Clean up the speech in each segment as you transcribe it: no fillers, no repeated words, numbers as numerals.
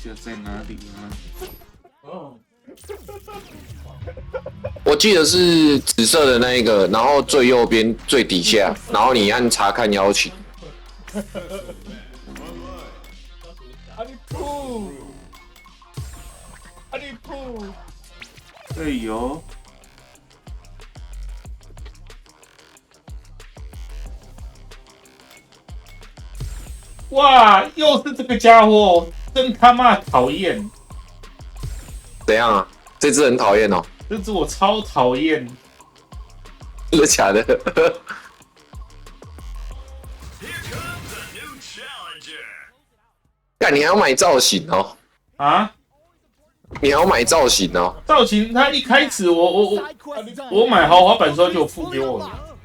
就在哪里呢？哦，我记得是紫色的那一个，然后最右边最底下，然后你按查看邀请。阿里噗，阿里噗，哎呦，哇，又是这个家伙，真他妈讨厌！怎样啊？这只很讨厌哦。这只我超讨厌。真的假的？干，你还要买造型哦？啊？你还要买造型哦？造型，他一开始我买豪华版的时候就有付给我了。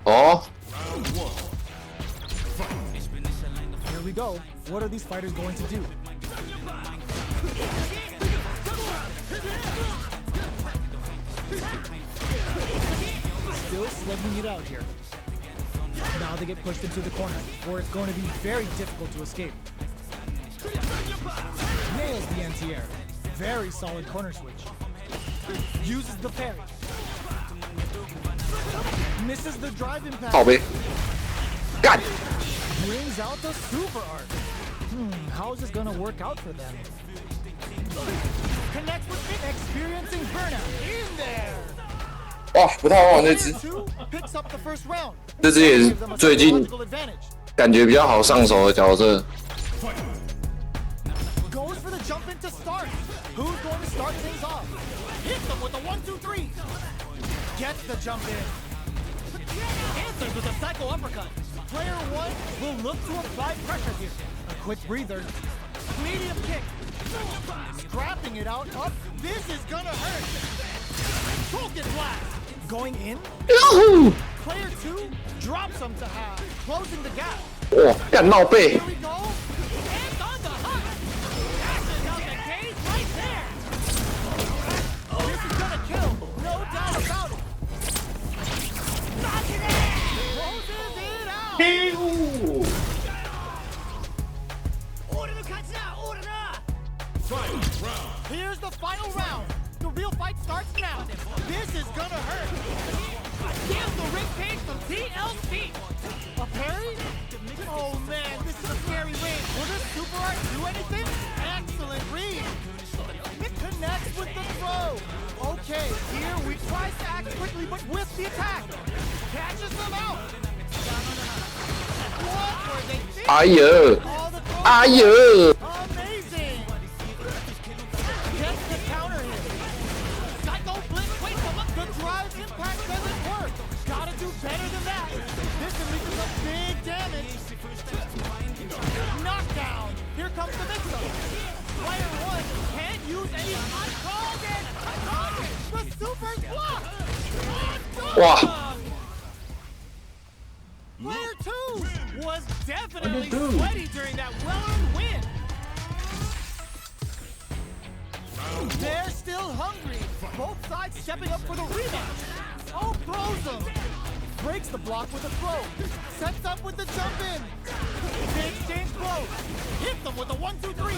哦。Here we go. What are these fighters going to do? Still slugging it out here. Now they get pushed into the corner, where it's going to be very difficult to escape. Nails the anti-air. Very solid corner switch. Uses the parry. Misses the drive impact. 靠背。干。 Brings out the super art. How is this gonna work out for them? Connects with it, experiencing burnout. In there. 哇，不太好玩这只。Picks up the first round. 这只也是最近感觉比较好上手的角色。Goes for the jump in to start. Who's going to start things off? Hit them with the 1-2-3. Gets the jump in. Answers with a psycho uppercut. Player 1 will look to apply pressure here. A quick breather. Medium kick. Scrapping it out. Up. This is gonna hurt. Token blast. Going in. Player 2 drops him to half. Closing the gap. 哇，干闹背。 Here we go. And on the hunt. Dashes out the cage right there. This is gonna kill. No doubt about it. Closes it out. 嘿呜！ Here's the final round. The real fight starts now. This is gonna hurt. Damn the ring cage from TLC. A parry? Oh man, this is a scary win. Will this super art do anything? Excellent read. It connects with the throw. Okay, here we try to act quickly, but with the attack. Catches them out. What were they thinking? 哎呀， All the throws 哎呀！ amazing. Gets the counter hit. Psycho blitz, wait for the drive impact doesn't work. Gotta do better than that. This unleashes some big damage. Knockdown. Here comes the mix-up. Player 1 can't use any. I called it. The super's blocked. Wow. Player 2 was definitely sweaty during that well-earned win. They're still hungry. Both sides stepping up for the rematch. Oh, throws them. Breaks the block with a throw. Sets up with the jump in. They exchange blows. Hit them with a 1-2-3.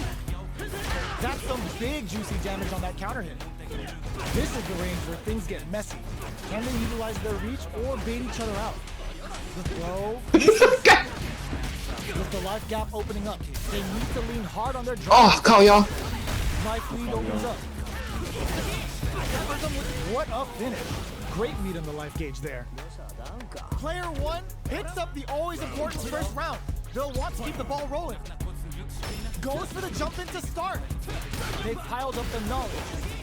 That's some big juicy damage on that counter hit. This is the range where things get messy. Can they utilize their reach or bait each other out? The throw. With the life gap opening up, they need to lean hard on their drive. 哦，靠腰。 Life lead opens up. What a finish. Great read on the life gauge there. Player 1 hits up the always important first round. They'll want to keep the ball rolling. Goes for the jump in to start. They've piled up the knowledge.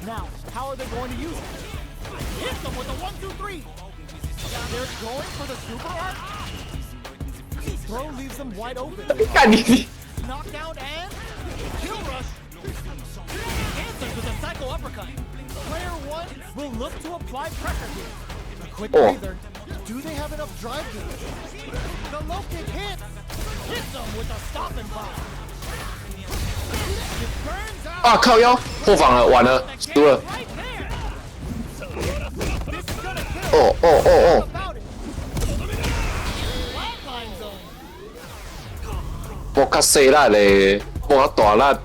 Now, how are they going to use it? Hit them with a 1-2-3. They're going for the super art. Throw leaves them wide open. 干你！ Knockdown and kill rush. Answers with a psycho uppercut. Player 1 will look to apply pressure here. A quick breather. Do they have enough drive gauge? The low kick hits. Hits them with a stop and pop. It burns out. 啊，靠腰，破防了，完了，输了。 Right there. This is gonna kill. 哦哦哦哦， About it. Flatline zone. 我较细力咧，我大力。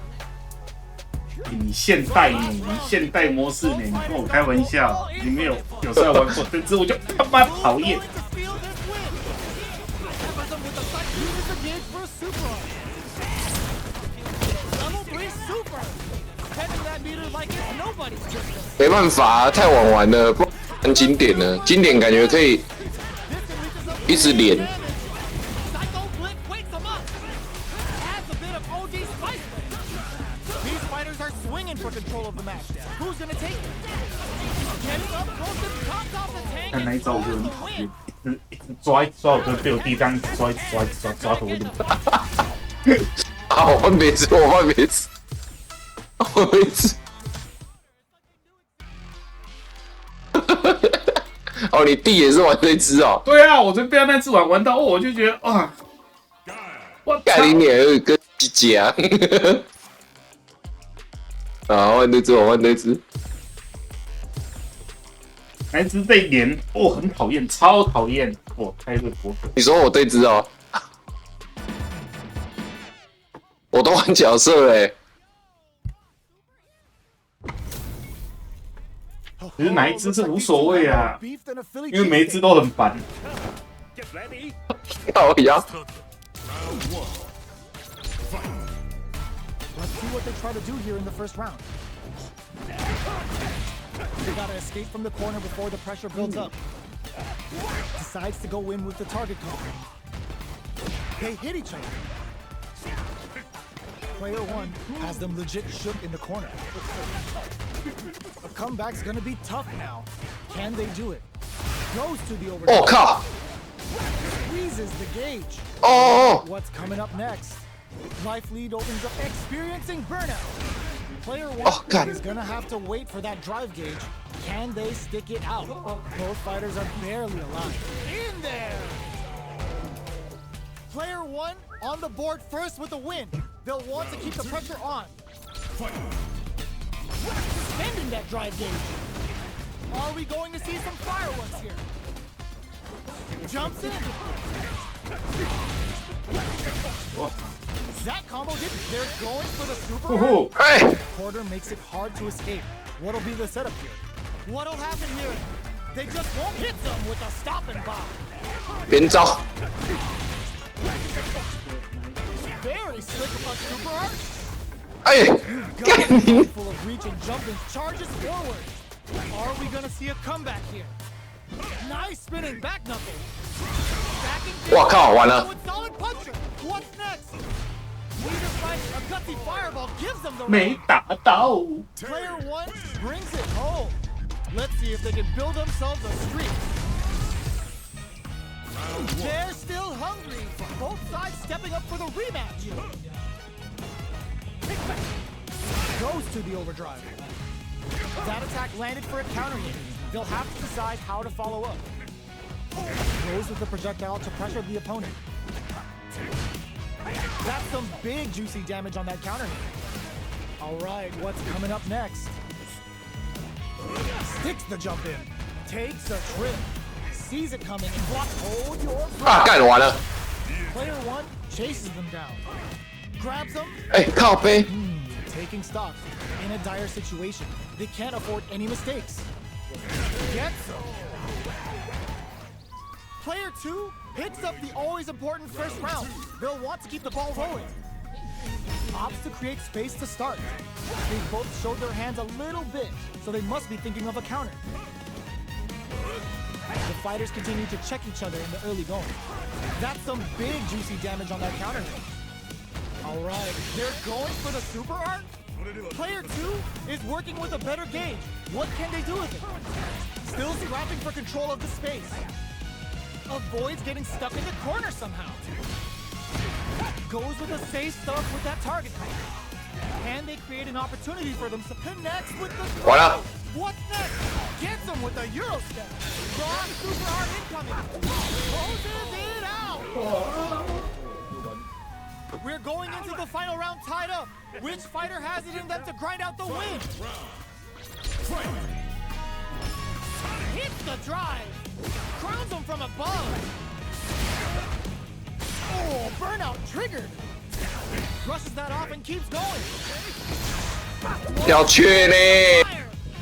你现代呢？你现代模式呢？你跟我开玩笑？你没有时候玩过这只，我就他妈讨厌。没办法，太晚玩了，不很经典了。经典感觉可以一直连。但那一招我就很讨厌，一直抓我就被我弟这样抓头的。好，我换别子，我换别子。哦，你弟也是玩这只哦？对啊，我就被他那只玩到，我就觉得哇，我盖你脸跟鸡姐啊！啊，换这只，我换这只。那只被连，很讨厌，超讨厌，开这波。你说我这只哦？我都玩角色嘞。其实哪一只是无所谓啊，因为每一只都很烦。靠呀！ Let's see what they try to do here in the first round. They gotta escape from the corner before the pressure builds up. Decides to go in with the target code. They hit each other. Player one has them legit shook in the corner. A comeback's gonna be tough now. Can they do it? Goes to the overtime. 我靠！ Squeezes the gauge. 哦 What's coming up next? Life lead opens up, experiencing burnout. Player one is gonna have to wait for that drive gauge. Can they stick it out? Both fighters are barely alive. In there! Player one on the board first with a win. They'll want to keep the pressure on. Extending that drive gauge. Are we going to see some fireworks here? Jumps in. That combo hit. They're going for the super. 哎， Porter makes it hard to escape. What'll be the setup here? What'll happen here? They just won't hit them with a stop and bomb. 连招！ Very slick of a super art. 哎， Got a handful of reach and jump and charges forward. Are we gonna see a comeback here? Nice spinning back knuckle. Backing 我靠，完了！ with solid puncher. What's next? Leader fights a gutsy fireball gives them the 没 round. 打到。 Player one brings it home. Let's see if they can build themselves a streak. They're still hungry. Both sides stepping up for the rematch. Goes to the overdrive. That attack landed for a counter hit. They'll have to decide how to follow up. Goes with the projectile to pressure the opponent. That's some big juicy damage on that counter hit. All right, what's coming up next? Sticks the jump in. Takes a trip. Sees it coming and blocks. Hold your 啊， breath. 干完了！ Player one chases them down. Grabs them. 哎，靠背！ Taking stock. In a dire situation. They can't afford any mistakes. Gets them. Player two picks up the always important first round. They'll want to keep the ball rolling. Opts to create space to start. They both showed their hands a little bit, so they must be thinking of a counter. The fighters continue to check each other in the early going. That's some big juicy damage on that counter hit. All right, they're going for the super art? Player two is working with a better gauge. What can they do with it? Still scrapping for control of the space. Avoids getting stuck in the corner somehow. Goes with the safe stuff with that target code. And they create an opportunity for them to connect with the... 完了！ What's next? Gets them with a Euro step. Strong super art incoming. Closes it out. We're going into the final round tied up. Which fighter has it in them to grind out the win? Hits the drive. Crowns them from above. Oh, burnout triggered. Brushes that off and keeps going. 要缺呢，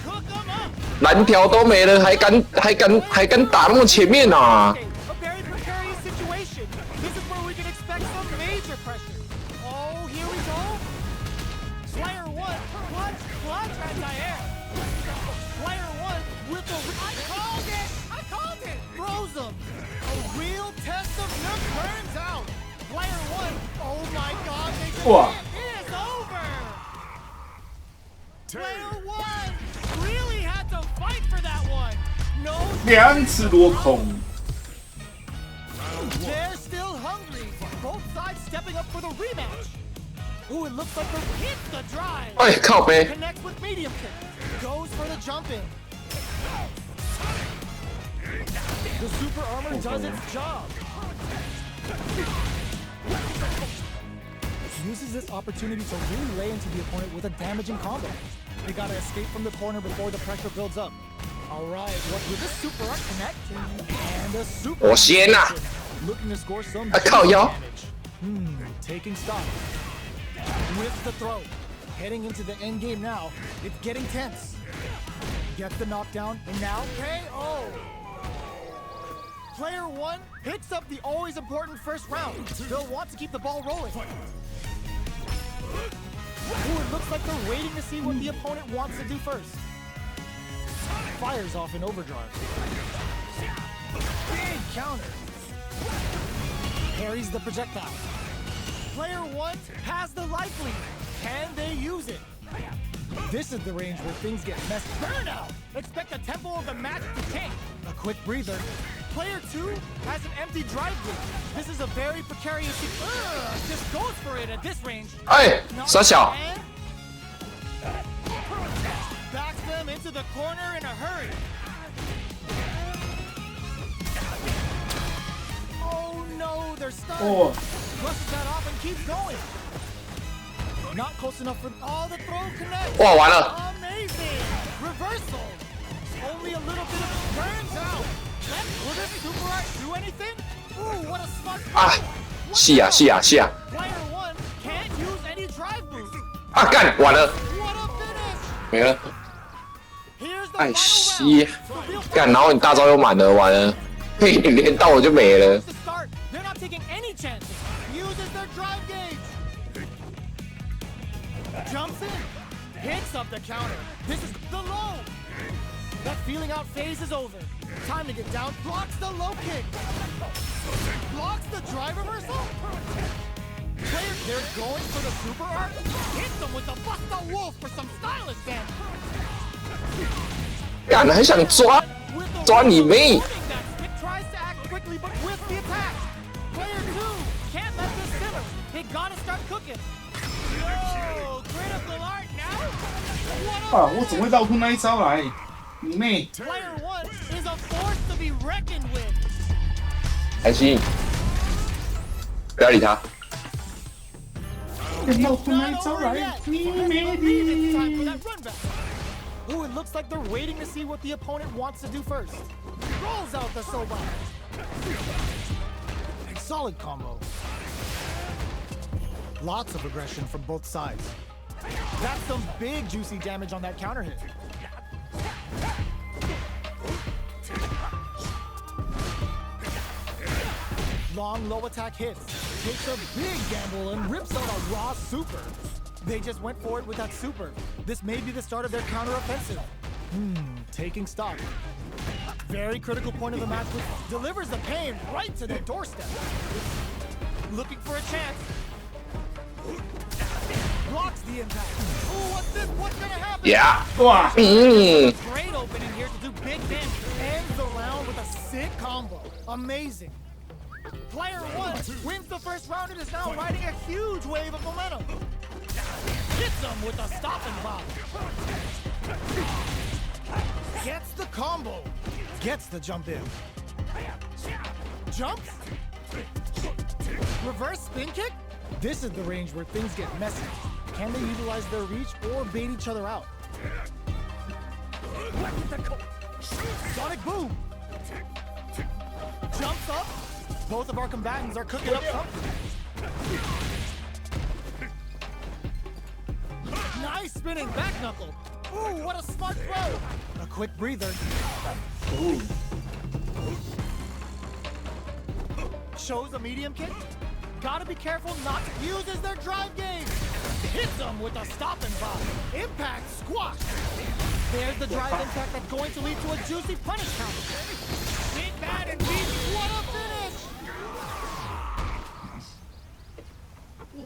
Cook 'em up. 蓝条都没了，还敢打那么前面啊？ A very precarious situation. This is where we can expect some major pressure. Oh, here we go. Player one, clutch anti-air. Player one with the... I called it! I called it! Throws him. A real test of Nook burns out. Player one, oh my god, they just Wow. it is over. Player one really had to fight for that one. No, 2次落空。 they're still hungry. Both sides stepping up for the rematch. Ooh, it looks like they're hit the drive. 哎，靠背， Connects with medium kick. Goes for the jump in. The super armor does its job. Uses this opportunity to really lay into the opponent with a damaging combo. They gotta escape from the corner before the pressure builds up. Alright, what with the super arc connect and a super 我先呐、 looking to score some 啊靠腰， damage. Taking stock. With the throw. Heading into the end game now. It's getting tense. Gets the knockdown and now KO. Player one picks up the always important first round. They'll want to keep the ball rolling. Ooh, it looks like they're waiting to see what the opponent wants to do first. Fires off in overdrive. Big counter. Parries the projectile. Player one has the life lead. Can they use it? This is the range where things get messy. Burnout! Expect the tempo of the match to tank. A quick breather. Player two has an empty drive loop. This is a very precarious... just goes for it at this range. 哎，傻小， Backs them into the corner in a hurry. Oh no, they're stunned. Oh. Brushes that off and keeps going. Not close enough for all the throw connect. 哇，完了， Amazing. Reversal. Only a little bit of burns out. Will this super art do anything? Ooh, what a smart 啊，是呀是呀是呀， Player one can't use any drive boost. 啊干，完了， What a finish. 没了， Here's the 哎 final 西 round. The real 干，然后你大招又满了，完了，嘿，你连到我就没了。 to start. They're not taking any chances. Uses their drive gauge. Jumps in. Hits up the counter. This is the low. That feeling out phase is over. Time to get down. Blocks the low kick. Blocks the drive reversal. Players, they're going for the super arc. Hits them with the Busta Wolf for some stylish damage. 干，很想抓 With the 抓你妹！ warning that Stick tries to act quickly, but with the attack. Player two can't let this simmer. They gotta start cooking. Yo, critical art now. 啊， What 我 a 怎么会绕出那一招来？你妹！ Player one is a force to be reckoned with. 还行，不要理他。绕出那一 Not 招 over 来 yet. 你 Let's 妹 believe it's time for 的！ that run back. Ooh, it looks like they're waiting to see what the opponent wants to do first. Rolls out the soba. Solid combo. Lots of aggression from both sides. That's some big juicy damage on that counter hit. Long low attack hits. Takes a big gamble and rips out a raw super. They just went for it with that super. This may be the start of their counter-offensive. Taking stock. Very critical point of the match, which delivers the pain right to their doorstep. Looking for a chance. Blocks the impact. Ooh, what's this? What's gonna happen? 呀， 哇， Great opening here to do big damage. Ends the round with a sick combo. Amazing. Player one wins the first round and is now riding a huge wave of momentum. Hits him with a stopping block. Gets the combo. Gets the jump in. Jumps. Reverse spin kick? This is the range where things get messy. Can they utilize their reach or bait each other out? Sonic boom. Jumps up. Both of our combatants are cooking up something. Nice Nice spinning back knuckle. Ooh, what a smart throw. A quick breather. Ooh. Shows a medium kick. Gotta be careful not to use as their drive gauge. Hits them with a stop and pop. Impact squash. There's the drive impact that's going to lead to a juicy punish counter. Big bad and beat. What a finish!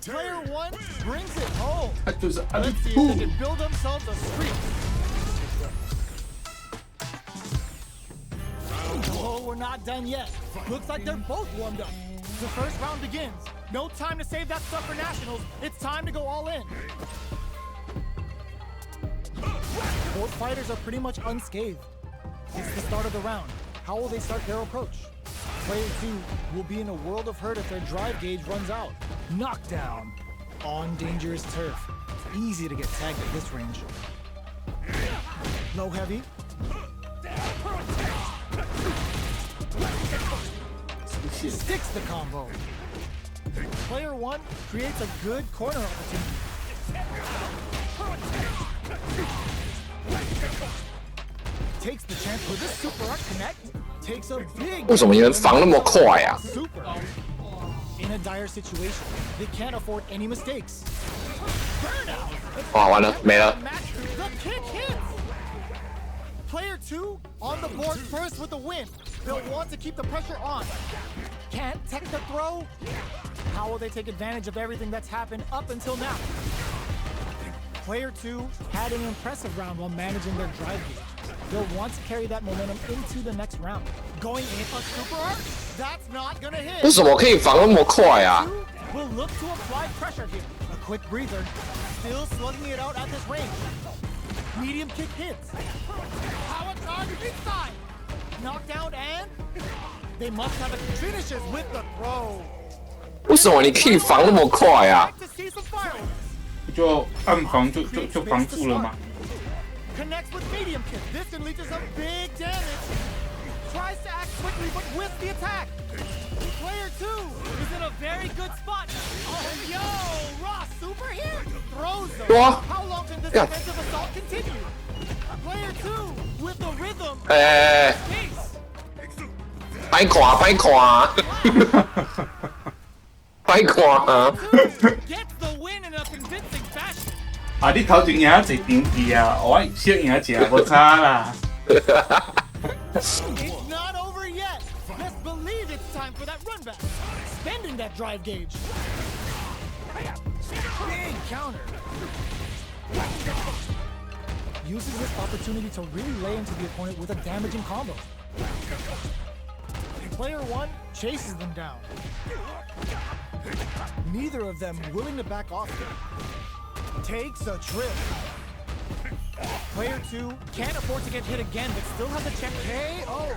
Player 1 brings it home. Let's see if they can build themselves a streak. Oh, we're not done yet. Looks like they're both warmed up. The first round begins. No time to save that stuff for nationals. It's time to go all in. Both fighters are pretty much unscathed. It's the start of the round. How will they start their approach? Player 2 will be in a world of hurt if their drive gauge runs out. Knockdown on dangerous turf. It's easy to get tagged at this range. Low heavy. Sticks the combo. Player 1 creates a good corner opportunity. Takes the chance with this super art connect. Takes a big. 为什么你能防那么快啊？ Super. In a dire situation, they can't afford any mistakes. Burnout. 哇，完了，没了。 The kick hits. Player 2 on the board first with the win. They'll want to keep the pressure on. Can't tech the throw. How will they take advantage of everything that's happened up until now? Player 2 had an impressive round while managing their drive gauge. They'll want to carry that momentum into the next round. Going in a super art? That's not gonna hit. 为什么可以防那么快啊？ Will look to apply pressure here. A quick breather. Still slugging it out at this range. Medium kick hits. Power charge inside. Knockdown and they must have a finishes with the throw. 为什么你可以防那么快啊？ To see some fireworks. 就暗防就防住了吗？ Connects with medium kick. This can lead to some big damage. Tries to act quickly but with the attack. Player 2 is in a very good spot. Oh, yo, Ross super here. Throws them. What? How long can this Yeah. defensive assault continue? Player 2 with the rhythm. 哎， Pace. 歹看，歹看，歹看。 Gets the win in a convincing fashion. 啊，你头前赢一场去啊，我小赢一下，无差啦。It's not over yet. Let's believe it's time for that run back. Spending that drive gauge. Big counter. Uses this opportunity to really lay into the opponent with a damaging combo. Player 1 chases them down. Neither of them willing to back off. Takes a trip. Player 2 can't afford to get hit again, but still has a check KO.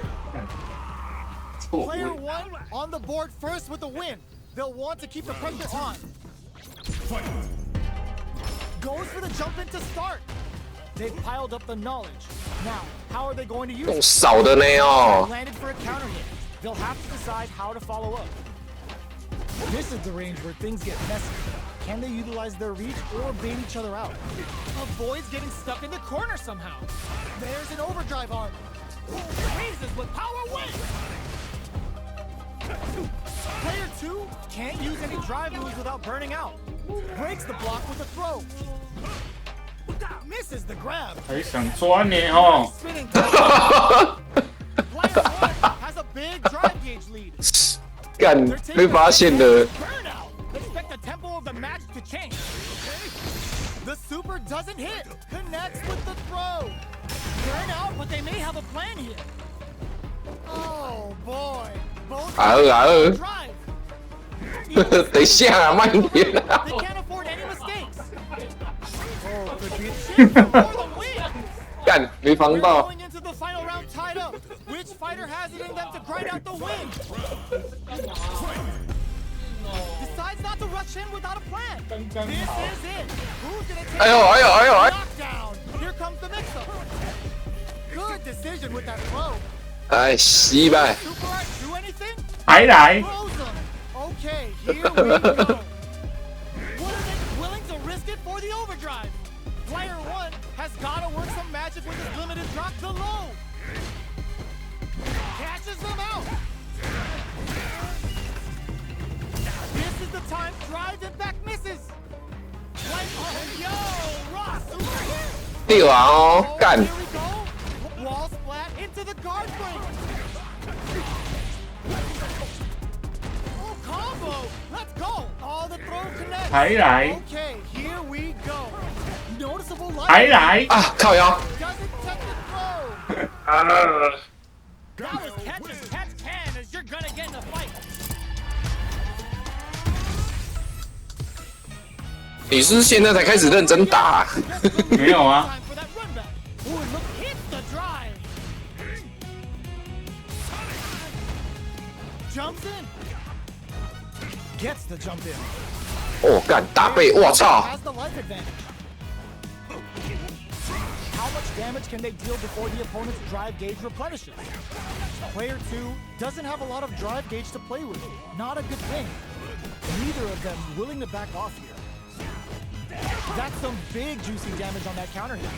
Player 1 on the board first with the win. They'll want to keep the pressure on. Goes for the jump in to start. They've piled up the knowledge. Now, how are they going to use 用 it? 少的呢哦。 Landed for a counter hit. They'll have to decide how to follow up. This is the range where things get messy. Can they utilize their reach or bait each other out? Avoids getting stuck in the corner somehow. There's an overdrive arm. Raises with power win. Player 2 can't use any drive moves without burning out. Breaks the block with a throw. Misses the grab. 还想钻呢哦。 Spinning. Player 1 has a big drive gauge lead. 干，被发现了。 Burnout. Expect the tempo of the match to change. The super doesn't hit. Connects with the throw. Burnout, but they may have a plan here. Oh boy. Both 啊二啊二， drive. 等一下啊，慢点啊。 They can't afford any mistakes. Oh, could be a chance for the win. 干，没防 We're 到。 going into the final round tied up. Which fighter has it in them to grind out the win? Decides not to rush in without a plan. This is it. Who's gonna take 哎呦哎呦哎呦哎！ knockdown? Here comes the mix-up. Good decision with that throw. 哎，西拜。 Super Art do anything? 还来， Throws them. Okay, here we go. What are they willing to risk it for the overdrive? Player 1 has gotta work some magic with his limited drop to low. Cashes them out. This is the time drive impact misses. Like, oh, yo, Ross, over here. 对啊哦，干 Here we go. Wall splat into the guard break. Oh, combo. Let's go. All the throw connects. 还来 Okay, here we go. Noticeable 还 light. 来，啊，靠腰。 Doesn't touch the throw. 啊 That was catch as catch can as you're gonna get in a fight. 你是不是现在才开始认真打？没有啊， Time for that run back. Ooh, look, hits the drive. Jumps in. Gets the jump in. 哦，干大背，我操！ Has the life advantage. How much damage can they deal before the opponent's drive gauge replenishes? Player 2 doesn't have a lot of drive gauge to play with. Not a good thing. Neither of them willing to back off here. That's some big juicy damage on that counter hit.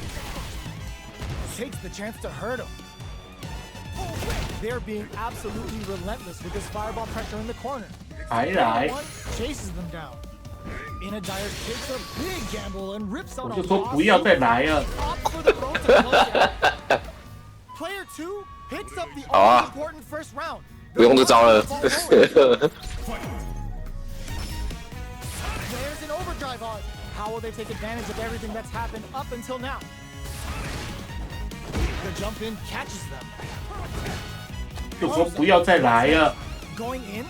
Takes the chance to hurt him. They're being absolutely relentless with this fireball pressure in the corner. 还来， One chases them down. Inadire takes a big gamble and rips out 我 a 就说不要再来了。 opts for the throw to close it. Player 2 picks up the好啊 all important first round. 不用这招了。 There's an overdrive on. How will they take advantage of everything that's happened up until now? The jump in catches them. 就说不要再来了。 Going in,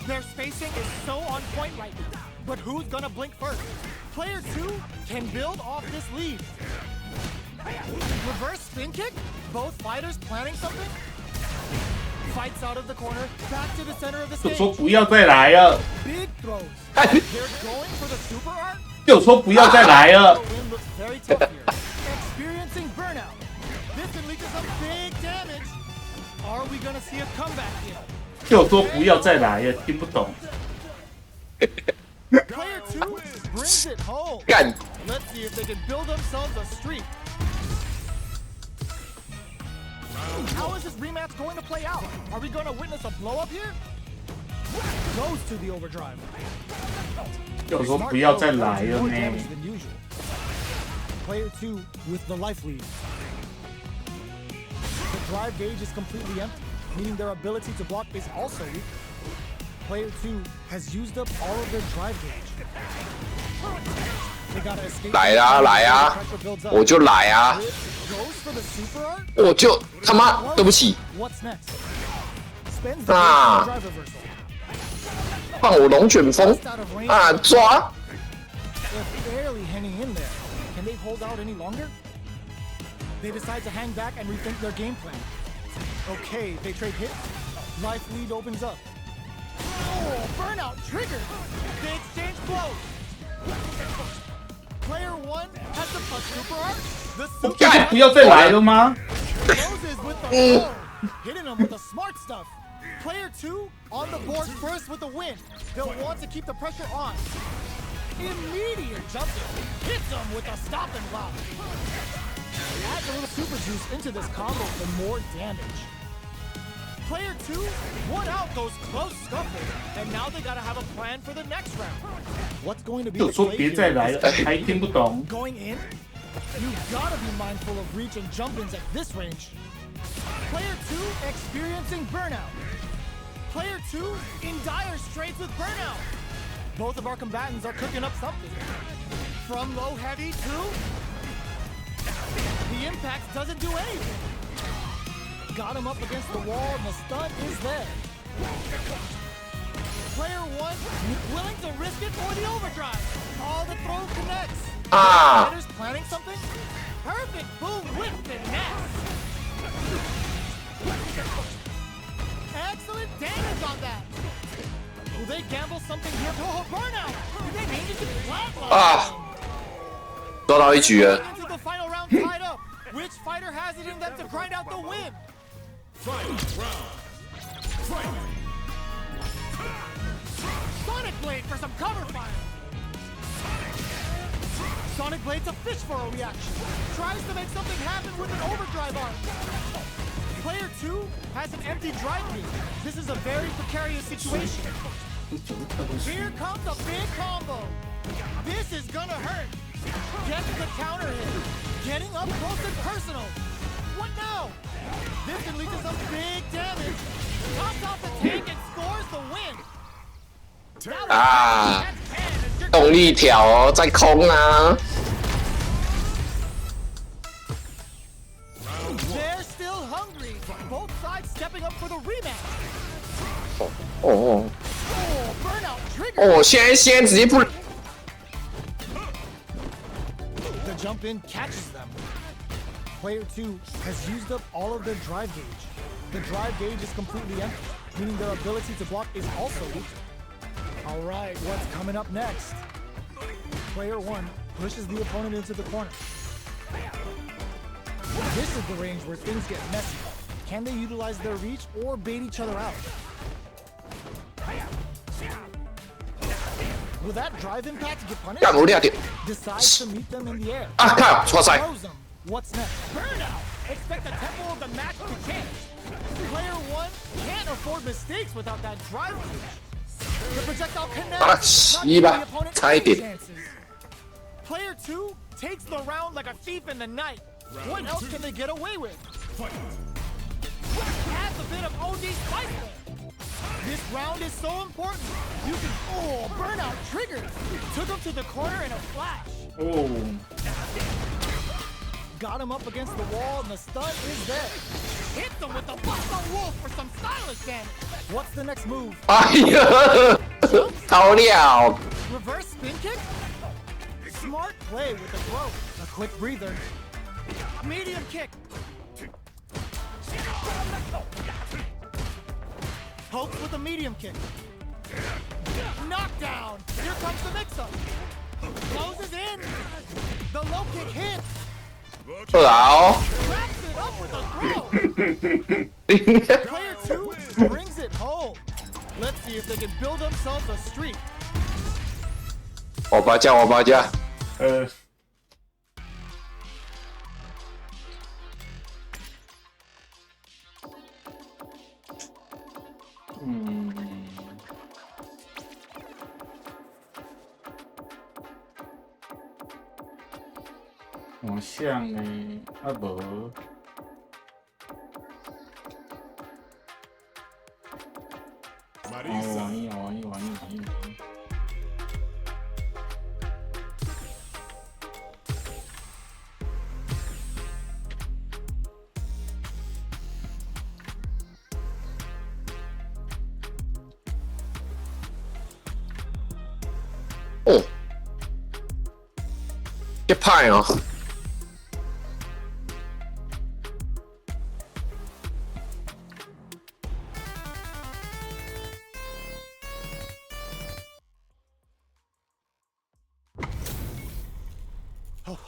their spacing is so on point right now. But who's gonna blink first? Player 2 can build off this lead. Reverse spin kick? Both fighters planning something? Fights out of the corner, back to the center of the 就 stage. 说不要再来了， Big throws. They're going for the super art. 就说不要再来 The 了， win looks very tough here. Experiencing burnout. This can lead to some big damage. Are we gonna see a comeback here? 就说不要再来了，听不懂。 Player 2 brings it home. 干 Let's see if they can build themselves a streak. How is this rematch going to play out? Are we going to witness a blow up here? Goes to the overdrive. 就说不要再来了 More 呢。 damage than usual. Player 2 with the life lead. The drive gauge is completely empty, meaning their ability to block is also weak. Player 2 has used up all of their drive gauge. They gotta escape. 来啦来啊 Pressure builds up. 我就来啊！ Goes for the super art. 我就他妈对不起， What's next? Spins the Ah. drive reversal. 放我龙卷风 Just out of range. 啊！抓！ They're barely hanging in there. Can they hold out any longer? They decide to hang back and rethink their game plan. Okay, they trade hits. Life lead opens up. Oh, burnout triggered. They exchange blows. Player 1 has the plus super art. The 就 super 说不要再来了吗？ closes with the roll, hitting them with the smart stuff. Player 2 on the board first with the win. They'll want to keep the pressure on. Immediate jump in, hits them with a stop and block. Add a little super juice into this combo for more damage. Player 2 won out those close scuffles, and now they gotta have a plan for the next round. What's going to be 就 the 说 play 别 here 再 with 来 this 了，还听不懂。 Going in, you gotta be mindful of reach and jump-ins at this range. Player 2 experiencing burnout. Player 2 in dire straits with burnout. Both of our combatants are cooking up something. From low heavy to... The impact doesn't do anything. Got him up against the wall and the stun is there. Player 1 willing to risk it for the overdrive. All the throw connects. Ah. Fighters planning something? Perfect boom with finesse. Excellent damage on that. Will they gamble something here? Oh, burnout! Did they manage to flatline? 啊，抓到一局了。 Into the final round tied up. Which fighter has it in them to grind out the win? Sonic Blade for some cover fire. Sonic Blade's a fish for a reaction. Tries to make something happen with an overdrive arm. Player 2 has an empty drive gauge. This is a very precarious situation. Here comes a big combo. This is gonna hurt. Gets the counter hit. Getting up close and personal. What now? This can lead to some big damage. Tops off the tank and scores the win. 啊，动力条哦，在空啊。 They're still hungry. Both sides stepping up for the rematch. 哦 Oh, burnout trigger. 哦，现在直接不。 The jump in catches them. Player 2 has used up all of their drive gauge. The drive gauge is completely empty, meaning their ability to block is also weak. All right, what's coming up next? Player 1 pushes the opponent into the corner. This is the range where things get messy. Can they utilize their reach or bait each other out? Will that drive impact get punished? 干无聊点 Decides to meet them in the air. 啊！看错赛， Throws them. What's next? Burnout! Expect the tempo of the match to change. Player 1 can't afford mistakes without that drive gauge. The projectile connects. 啊， not 西 giving the 吧， opponent 差一 any 点。 chances. Player 2 takes the round like a thief in the night. What else can they get away with? Adds a bit of OD spice there. This round is so important. You can burnout triggers. Took him to the corner in a flash. Oh. Got him up against the wall and the stun is there. Hit them with the Buffalo Wolf for some stylish damage. What's the next move? 哎呀，好料！ Reverse spin kick? Smart play with the throw. A quick breather. Medium kick. Pokes with a medium kick. Knockdown. Here comes the mix-up. Closes in. The low kick hits. 不老， Wraps it up with a throw. Player 2 brings it home. Let's see if they can build themselves a streak. 我八家，好像呢，啊无。玩意。哦，这派哦。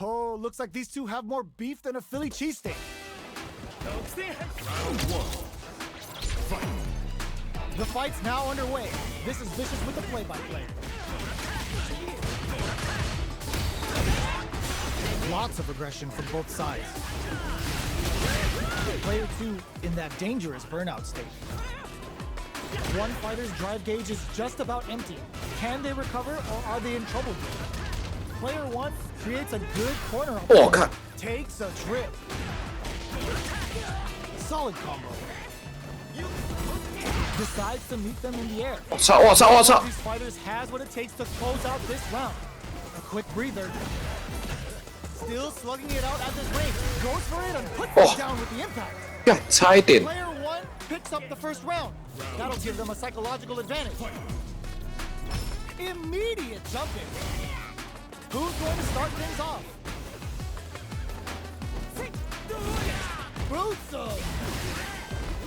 Oh, looks like these two have more beef than a Philly cheesesteak. The fight's now underway. This is Vicious with the play-by-play. Lots of aggression from both sides. Player 2 in that dangerous burnout state. One fighter's drive gauge is just about empty. Can they recover or are they in trouble? Player 1 creates a good corner. Oh, God. Takes a trip. Solid combo. Decides to meet them in the air. 我操！ These fighters has what it takes to close out this round. A quick breather. Still slugging it out at this range. Goes for it and puts it down with the impact. 干，差一点。 Player 1 picks up the first round. That'll give them a psychological advantage. Immediate jumping. Who's going to start things off? Brutal.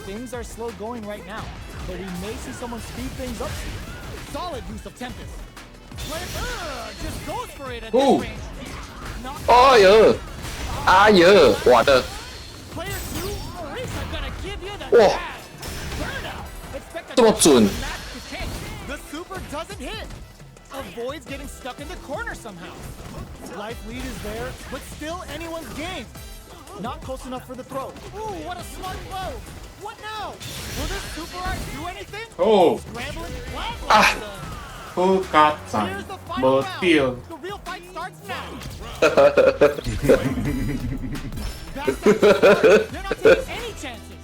Things are slow going right now, but we may see someone speed things up. Solid use of Tempest. Just goes for it at this range. 哎呦，哎呦，我的， Player 2, Marisa gonna give you the 哇， Burnout. Expect 这么准， The super doesn't hit. A avoids getting stuck in the corner somehow. Life lead is there, but still anyone's game. Not close enough for the throw. Ooh, what a smart throw. What now? Will this super art do anything? Oh. Scrambling flat Ah. 不卡仔 Here's the 无 final 掉 round. The real fight starts now. They're not taking any chances.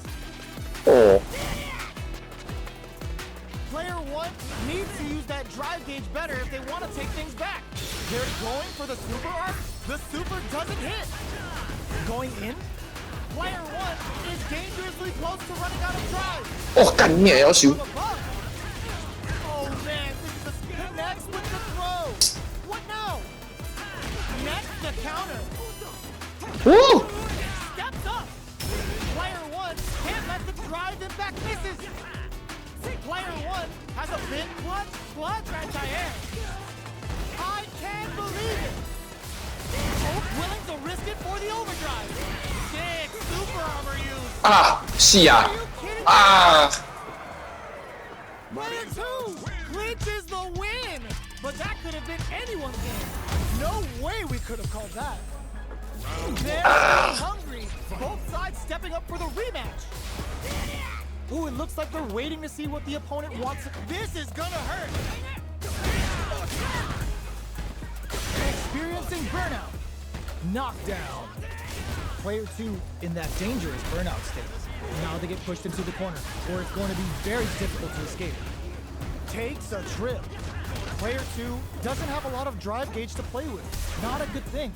哦， Player one needs to use that drive gauge better if they want to take things back. They're going for the super arc. The super doesn't hit. Going in. Player one is dangerously close to running out of drive. 哦，干你也要修 From above. Oh man, this is a connects with the throw. What now? Next the counter. 哦， Steps up. Player one can't let the drive impact misses. Player one has a big clutch anti-air. I can't believe it. Both willing to risk it for the overdrive. Sick super armor use. 啊，是呀 Are you kidding me? 啊， Player two clinches the win. But that could have been anyone's game. No way we could have called that. They're so hungry. Both sides stepping up for the rematch. Ooh, it looks like they're waiting to see what the opponent wants. This is gonna hurt. Experiencing burnout. Knockdown. Player two in that dangerous burnout state. Now they get pushed into the corner, or it's going to be very difficult to escape. Takes a trip. Player two doesn't have a lot of drive gauge to play with. Not a good thing.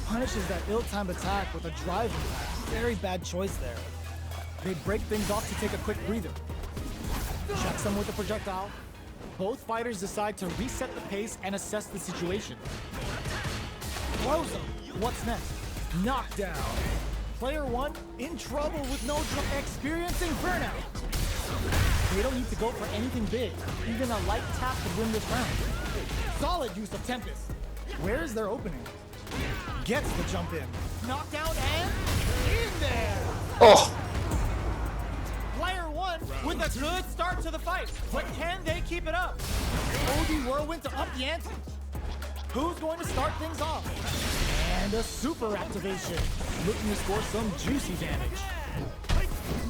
Punishes that ill-timed attack with a drive impact. Very bad choice there. They break things off to take a quick breather. Checks them with a projectile. Both fighters decide to reset the pace and assess the situation. Throws them. What's next? Knockdown. Player one in trouble with no experiencing burnout. They don't need to go for anything big. Even a light tap could win this round. Solid use of Tempest. Where's their opening? Gets the jump in. Knockdown and in there. 哦， Player one with a good start to the fight, but can they keep it up? OD Whirlwind to up the ante. Who's going to start things off? And a super activation, looking to score some juicy damage.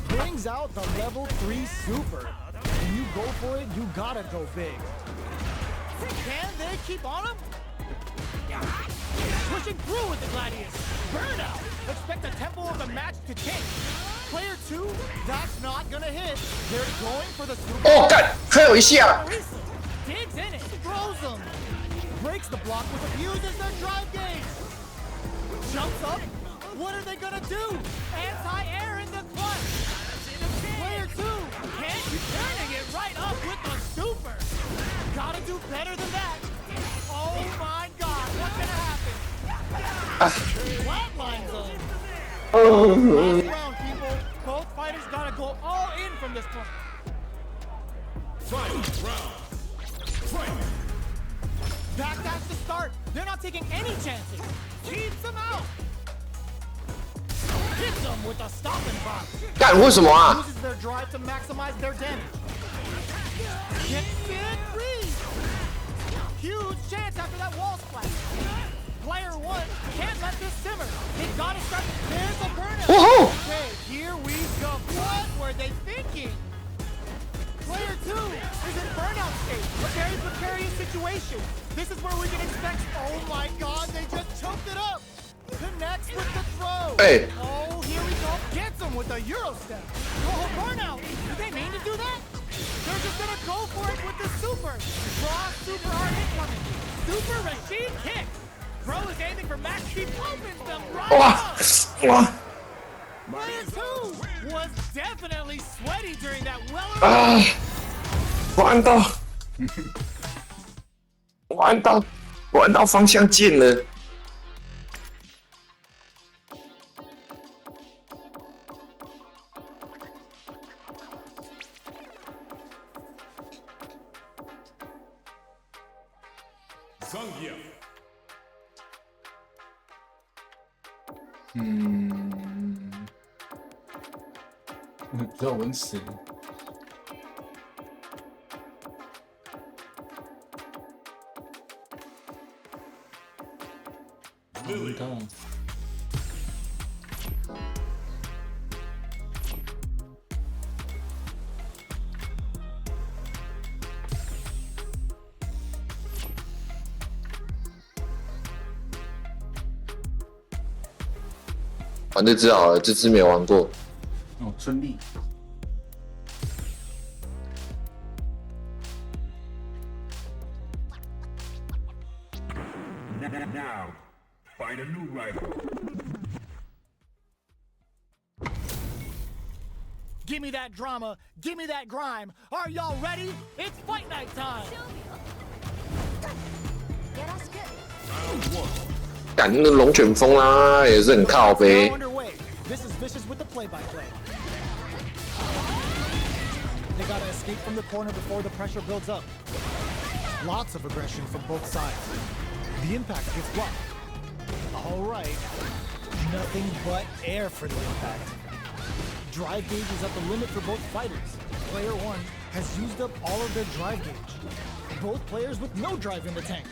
Brings out the level 3 super. When you go for it, you gotta go big. Can they keep on him? Pushing through with the Gladius. Burnout. Expect the tempo of the match to change. Player two, that's not gonna hit. They're going for the super. 哦，干，还有一下， Digs in it, throws them. Breaks the block with abuses their drive gauge. Jumps up. What are they gonna do? Anti-air in the clutch. Player two can't be turning it right up with the super. Gotta do better than that. Oh my God, what's gonna happen? Flatline zone. Last round, people. Both fighters gotta go all in from this point. That's the start. They're not taking any chances. Keeps them out. Hits them with a stopping block. 干为什么啊？ Uses their drive to maximize their damage. Gets it free. Huge chance after that wall splash. Player one can't let this simmer. They gotta start. There's a burnout. Woohoo! Okay, here we go. What were they thinking? Player two is in burnout state. A very precarious situation. This is where we can expect. Oh my God, they just choked it up. Connects with the throw. Hey. Oh, here we go. Gets him with a Euro step. Oh, burnout. Did they mean to do that? They're just gonna go for it with the super. Raw super hard incoming. Super Rashid kick. Bro is aiming for max speed. Opens them right 哇 up. 哇 Player two was definitely sweaty during that well. 啊！玩到，玩到方向键了。只有文死。很痛。玩这只好了，这只没有玩过。哦，春丽。Now, find a new rival. Give me that drama, give me that grime. Are y'all ready? It's fight night time. 干那个龙卷风啦，也是很靠背。 Now underway. This is Vicious with the play-by-play. They gotta escape from the corner before the pressure builds up. Lots of aggression from both sides. The impact gets blocked. All right. Nothing but air for the impact. Drive gauge is at the limit for both fighters. Player 1 has used up all of their drive gauge. Both players with no drive in the tank.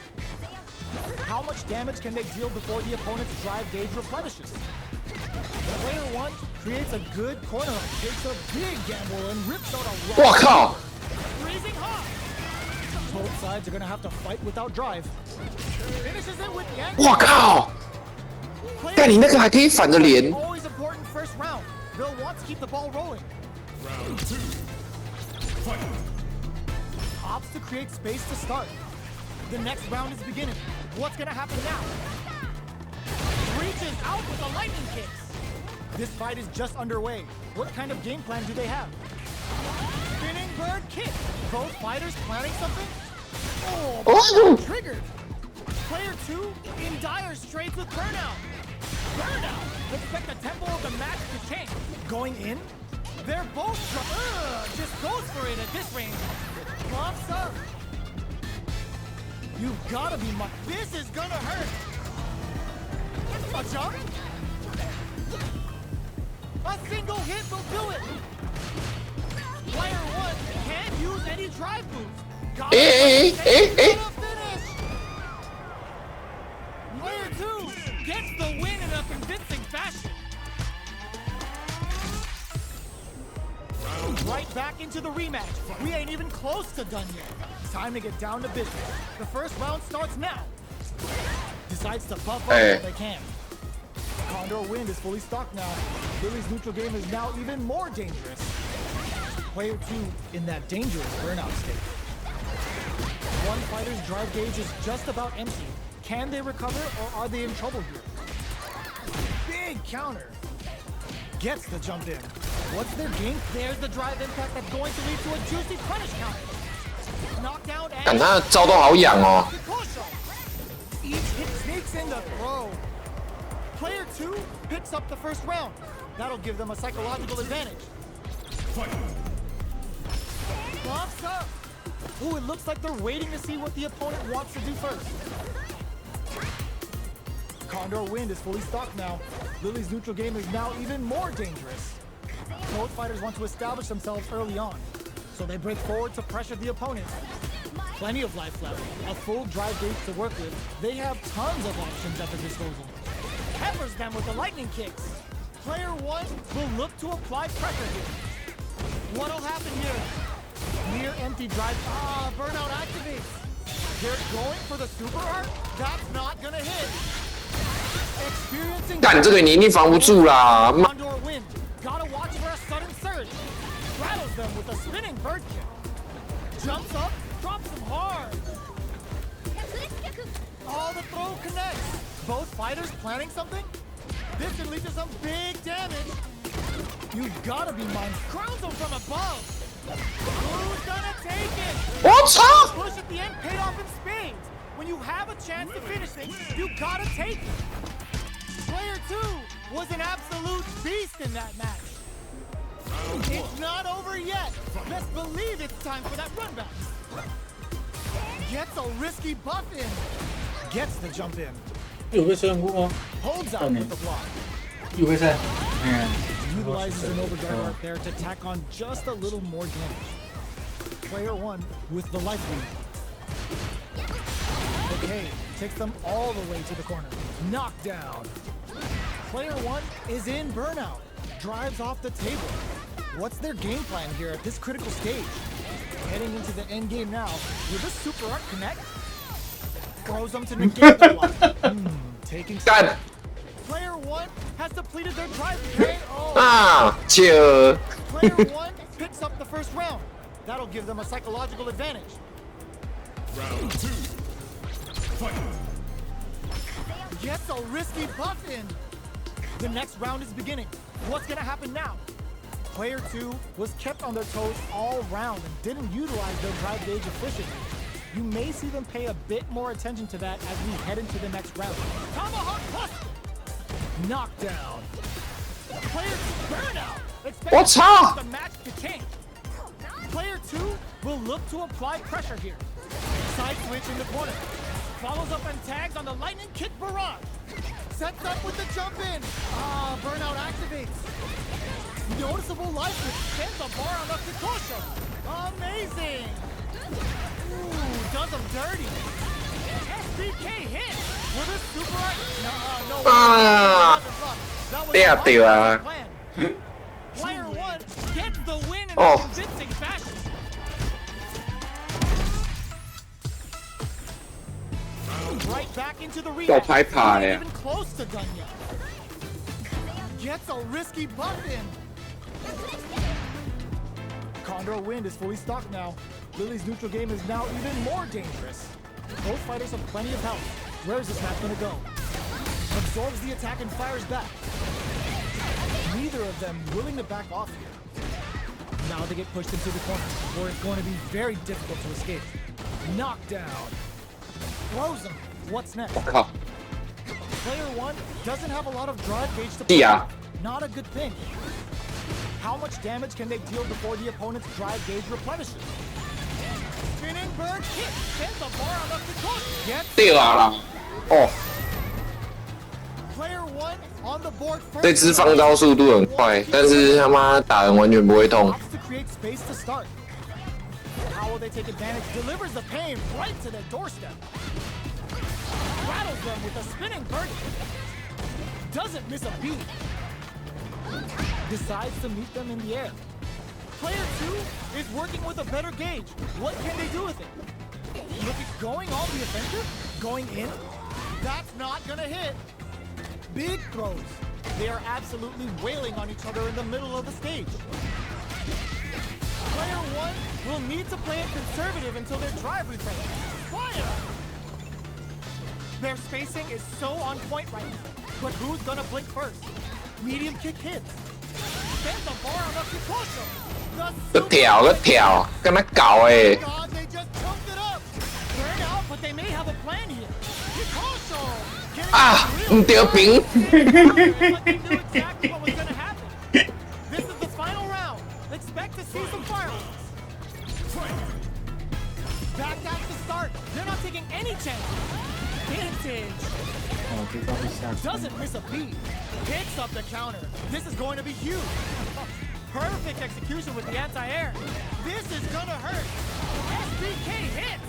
How much damage can they deal before the opponent's drive gauge replenishes? Player 1 creates a good corner, takes a big gamble, and rips out a rock. 我靠！ Freezing hot. Both sides are gonna have to fight without drive. Finishes it with the ankle. 我靠！但你那个还可以反着连。 Always important first round. They'll want to keep the ball rolling. Round 2. Fight. Opts to create space to start. The next round is beginning. What's gonna happen now? Reaches out with the lightning kicks. This fight is just underway. What kind of game plan do they have? Spinning bird kick. Both fighters planning something? Oh, triggered. Player 2 in dire straits with burnout. Burnout. Expect the tempo of the match to change. Going in? They're both just goes for it at this range. Lofts up. You've gotta be this is gonna hurt. A jump? A single hit will do it. Player 1 can't use any drive moves. Gotta finish. Player 2 gets the win in a convincing fashion. Right back into the rematch. We ain't even close to done yet. Time to get down to business. The first round starts now. Decides to buff up all they can. Condor Wind is fully stocked now. Lily's neutral game is now even more dangerous. Player 2 in that dangerous burnout state. One fighter's drive gauge is just about empty. Can they recover or are they in trouble here? Big counter. Gets the jump in. What's their game? There's the drive impact that's going to lead to a juicy punish counter. Knockdown and 看他的招都好痒哦。 each hit sneaks in the throw. Player 2 picks up the first round. That'll give them a psychological advantage. Lofts up. Ooh, it looks like they're waiting to see what the opponent wants to do first. Condor Wind is fully stocked now. Lily's neutral game is now even more dangerous. Both fighters want to establish themselves early on, so they break forward to pressure the opponent. Plenty of life left, a full drive gauge to work with. They have tons of options at their disposal. Peppers them with the lightning kicks. Player 1 will look to apply pressure here. What'll happen here? Near empty drive. Burnout activates. They're going for the super art? That's not gonna hit. Experiencing 干这个你一定防不住啦！妈 Condor Wind. Gotta watch for a sudden surge. Rattles them with a spinning bird kick. Jumps up, drops them hard. Oh, the throw connects. Both fighters planning something? This could lead to some big damage. You've gotta be mindful. Crowns them from above. Who's gonna take it? 我操！ Push at the end paid off in spades. When you have a chance to finish things, you gotta take it. Player 2 was an absolute beast in that match. It's not over yet. Best believe it's time for that run back. Gets a risky buff in. Gets the jump in. 有被深过吗？ Holds out with the block. 有被赛。嗯。 Utilizes an overdrive art there to tack on just a little more damage. Player 1 with the life lead. The Okay, takes them all the way to the corner. Knockdown. Player 1 is in burnout. Drives off the table. What's their game plan here at this critical stage? Heading into the end game now. Will this super art connect? Throws them to negate the block. Taking. 干 Player 1 has depleted their drive. KO. 啊，切！ Player 1 picks up the first round. That'll give them a psychological advantage. Round 2. Fight. Gets a risky buff in. The next round is beginning. What's gonna happen now? Player 2 was kept on their toes all round and didn't utilize their drive gauge efficiently. You may see them pay a bit more attention to that as we head into the next round. Tomahawk plus! Knockdown. Player 2 burnout. What's up? The match to change. Player 2 will look to apply pressure here. Side switch in the corner. Follows up and tags on the lightning kick barrage. Sets up with the jump in. Burnout activates. Noticeable life switch sends the bar on up to Kosho. Amazing. Ooh, does him dirty. SBK hit. With a super art. No. That was 掉掉啊！ Player 1 gets the win in a Oh. convincing fashion. Right back into the 又 rematch. 拍牌 Not 啊！ even close to done yet. Gets a risky buff in. Condor Wind is fully stocked now. Lily's neutral game is now even more dangerous. Both fighters have plenty of health. Where is this match gonna go? Absorbs the attack and fires back. Neither of them willing to back off here. Now they get pushed into the corner, where it's going to be very difficult to escape. Knockdown. Throws him. What's next? 我靠！ Player 1 doesn't have a lot of drive gauge to Yeah. Not a good thing. How much damage can they deal before the opponent's drive gauge replenishes? Spinning bird kick sends the bar on up to court. Gets 掉了！哦， player 1 on the board first. 这只放招速度很快，但是他妈打人完全不会痛。 Opts to create space to start. How will they take advantage? Delivers the pain right to their doorstep. Rattles them with a spinning bird kick. Doesn't miss a beat. Decides to meet them in the air. Player 2 is working with a better gauge. What can they do with it? Look at going on the offensive, going in. That's not gonna hit. Big throws. They are absolutely wailing on each other in the middle of the stage. Player 1 will need to play it conservative until their drive refresh. Fire! Their spacing is so on point right now. But who's gonna blink first? Medium kick hits. Sends the bar on up to Kosho. 个跳个跳，跟他搞哎！ God, they just choked it up. Burn out, but they may have a plan here. Kosho! Getting 啊， real 唔掉饼！ Like they knew exactly what was gonna happen. This is the final round. Expect to see some fireworks. Back at the start. They're not taking any chances. Vintage 哦，这招是下去。 doesn't miss a beat. Picks up the counter. This is going to be huge. Perfect execution with the anti-air. This is gonna hurt. SBK hits.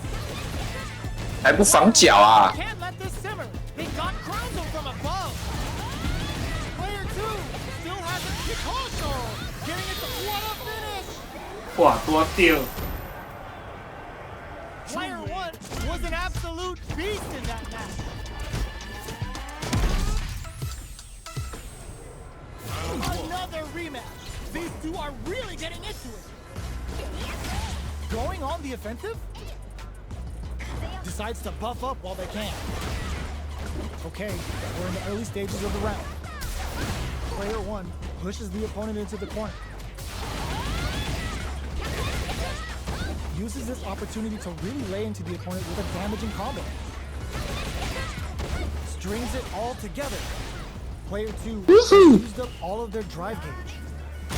还不防脚啊！ Can't let this simmer. They got Crownzone from above. Player 2 still has a Kikosho. Getting it to what a finish. 哇，多掉！ Player 1 was an absolute beast in that match. Another rematch. These two are really getting into it. Going on the offensive? Decides to buff up while they can. Okay, we're in the early stages of the round. Player 1 pushes the opponent into the corner. Uses this opportunity to really lay into the opponent with a damaging combo. Strings it all together. Player 2 used up all of their drive gauge.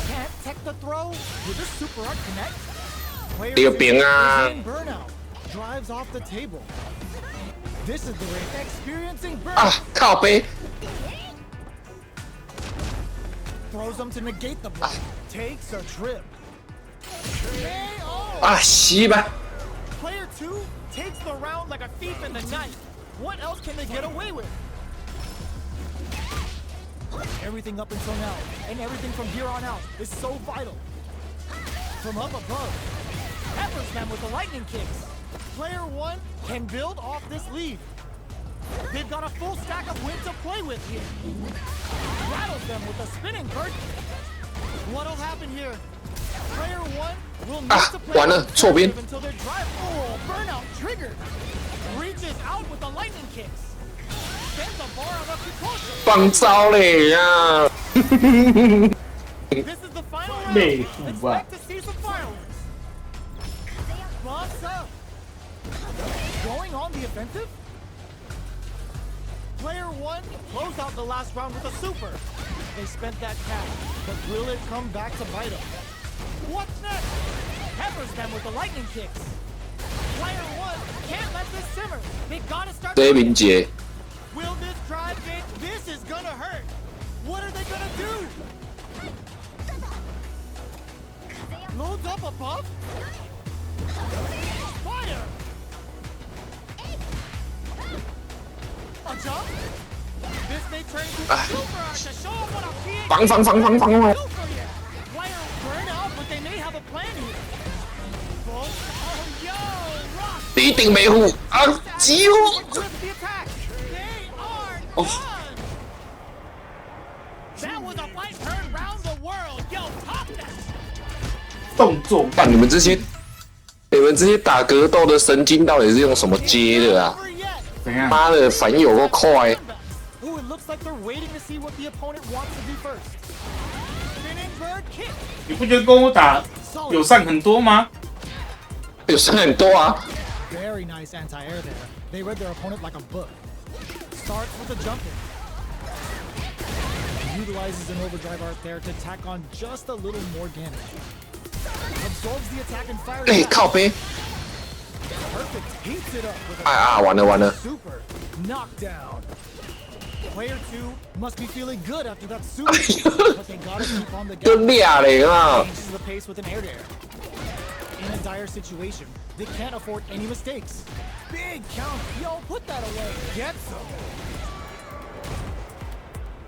Can't tech the throw. Will this super art connect? Player 2 饼啊 is in burnout. Drives off the table. This is the ring experiencing 啊 burnout. 靠背！ Throws them to negate the block. Takes a trip. KO. 啊，洗吧！ Player 2 takes the round like a thief in the night. What else can they get away with? Everything up until now, and everything from here on out, is so vital. From up above, peppers them with the lightning kicks. Player 1 can build off this lead. They've got a full stack of wind to play with here. Rattles them with a spinning bird. What'll happen here? Player 1 will need to play 完了，错边。 until their drive. Oh, burnout triggered. Reaches out with the lightning kicks. Sends a bar on up to Kosha. 放招嘞呀！ This is the final round. 内服啊 Expect to see some fireworks. Boss up. Going on the offensive? Player 1 close out the last round with a super. They spent that cash, but will it come back to bite them? What's next? Peppers them with the lightning kicks. Player 1 can't let this simmer. They gotta start. 这名节 Will this drive get? This is gonna hurt. What are they gonna do? Loads up above? Fire! A jump? This may turn into a super to show them what a big 防防防防防防！ super is. Player burn out, but they may have a plan here. Oh, yo, rock! 你一定没护啊！急我！ With the attack. They are Oh. done. That was a fight heard round the world. Yo, top that. 动作看你们这些打格斗的神经到底是用什么接的啊？ Over yet. 怎样？妈的，反应有够快！ Ooh, it looks like they're waiting to see what the opponent wants to do first. Spinning bird kick. 你不觉得跟我打友善很多吗？有剩很多啊！ Very nice anti-air there. They read their opponent like a book. Starts with a jump in. Utilizes an overdrive art there to tack on just a little more damage. Absorbs the attack and fires 哎， back. 靠背！ Perfect. Heats it up with 哎 a 啊，完了完了！ super knockdown. Player 2 must be feeling good after that super, but they gotta keep on the 就 gas. 俩嘞啊！ Changes the pace with an air dare. In a dire situation, they can't afford any mistakes. Big count. Yo, put that away. Get some.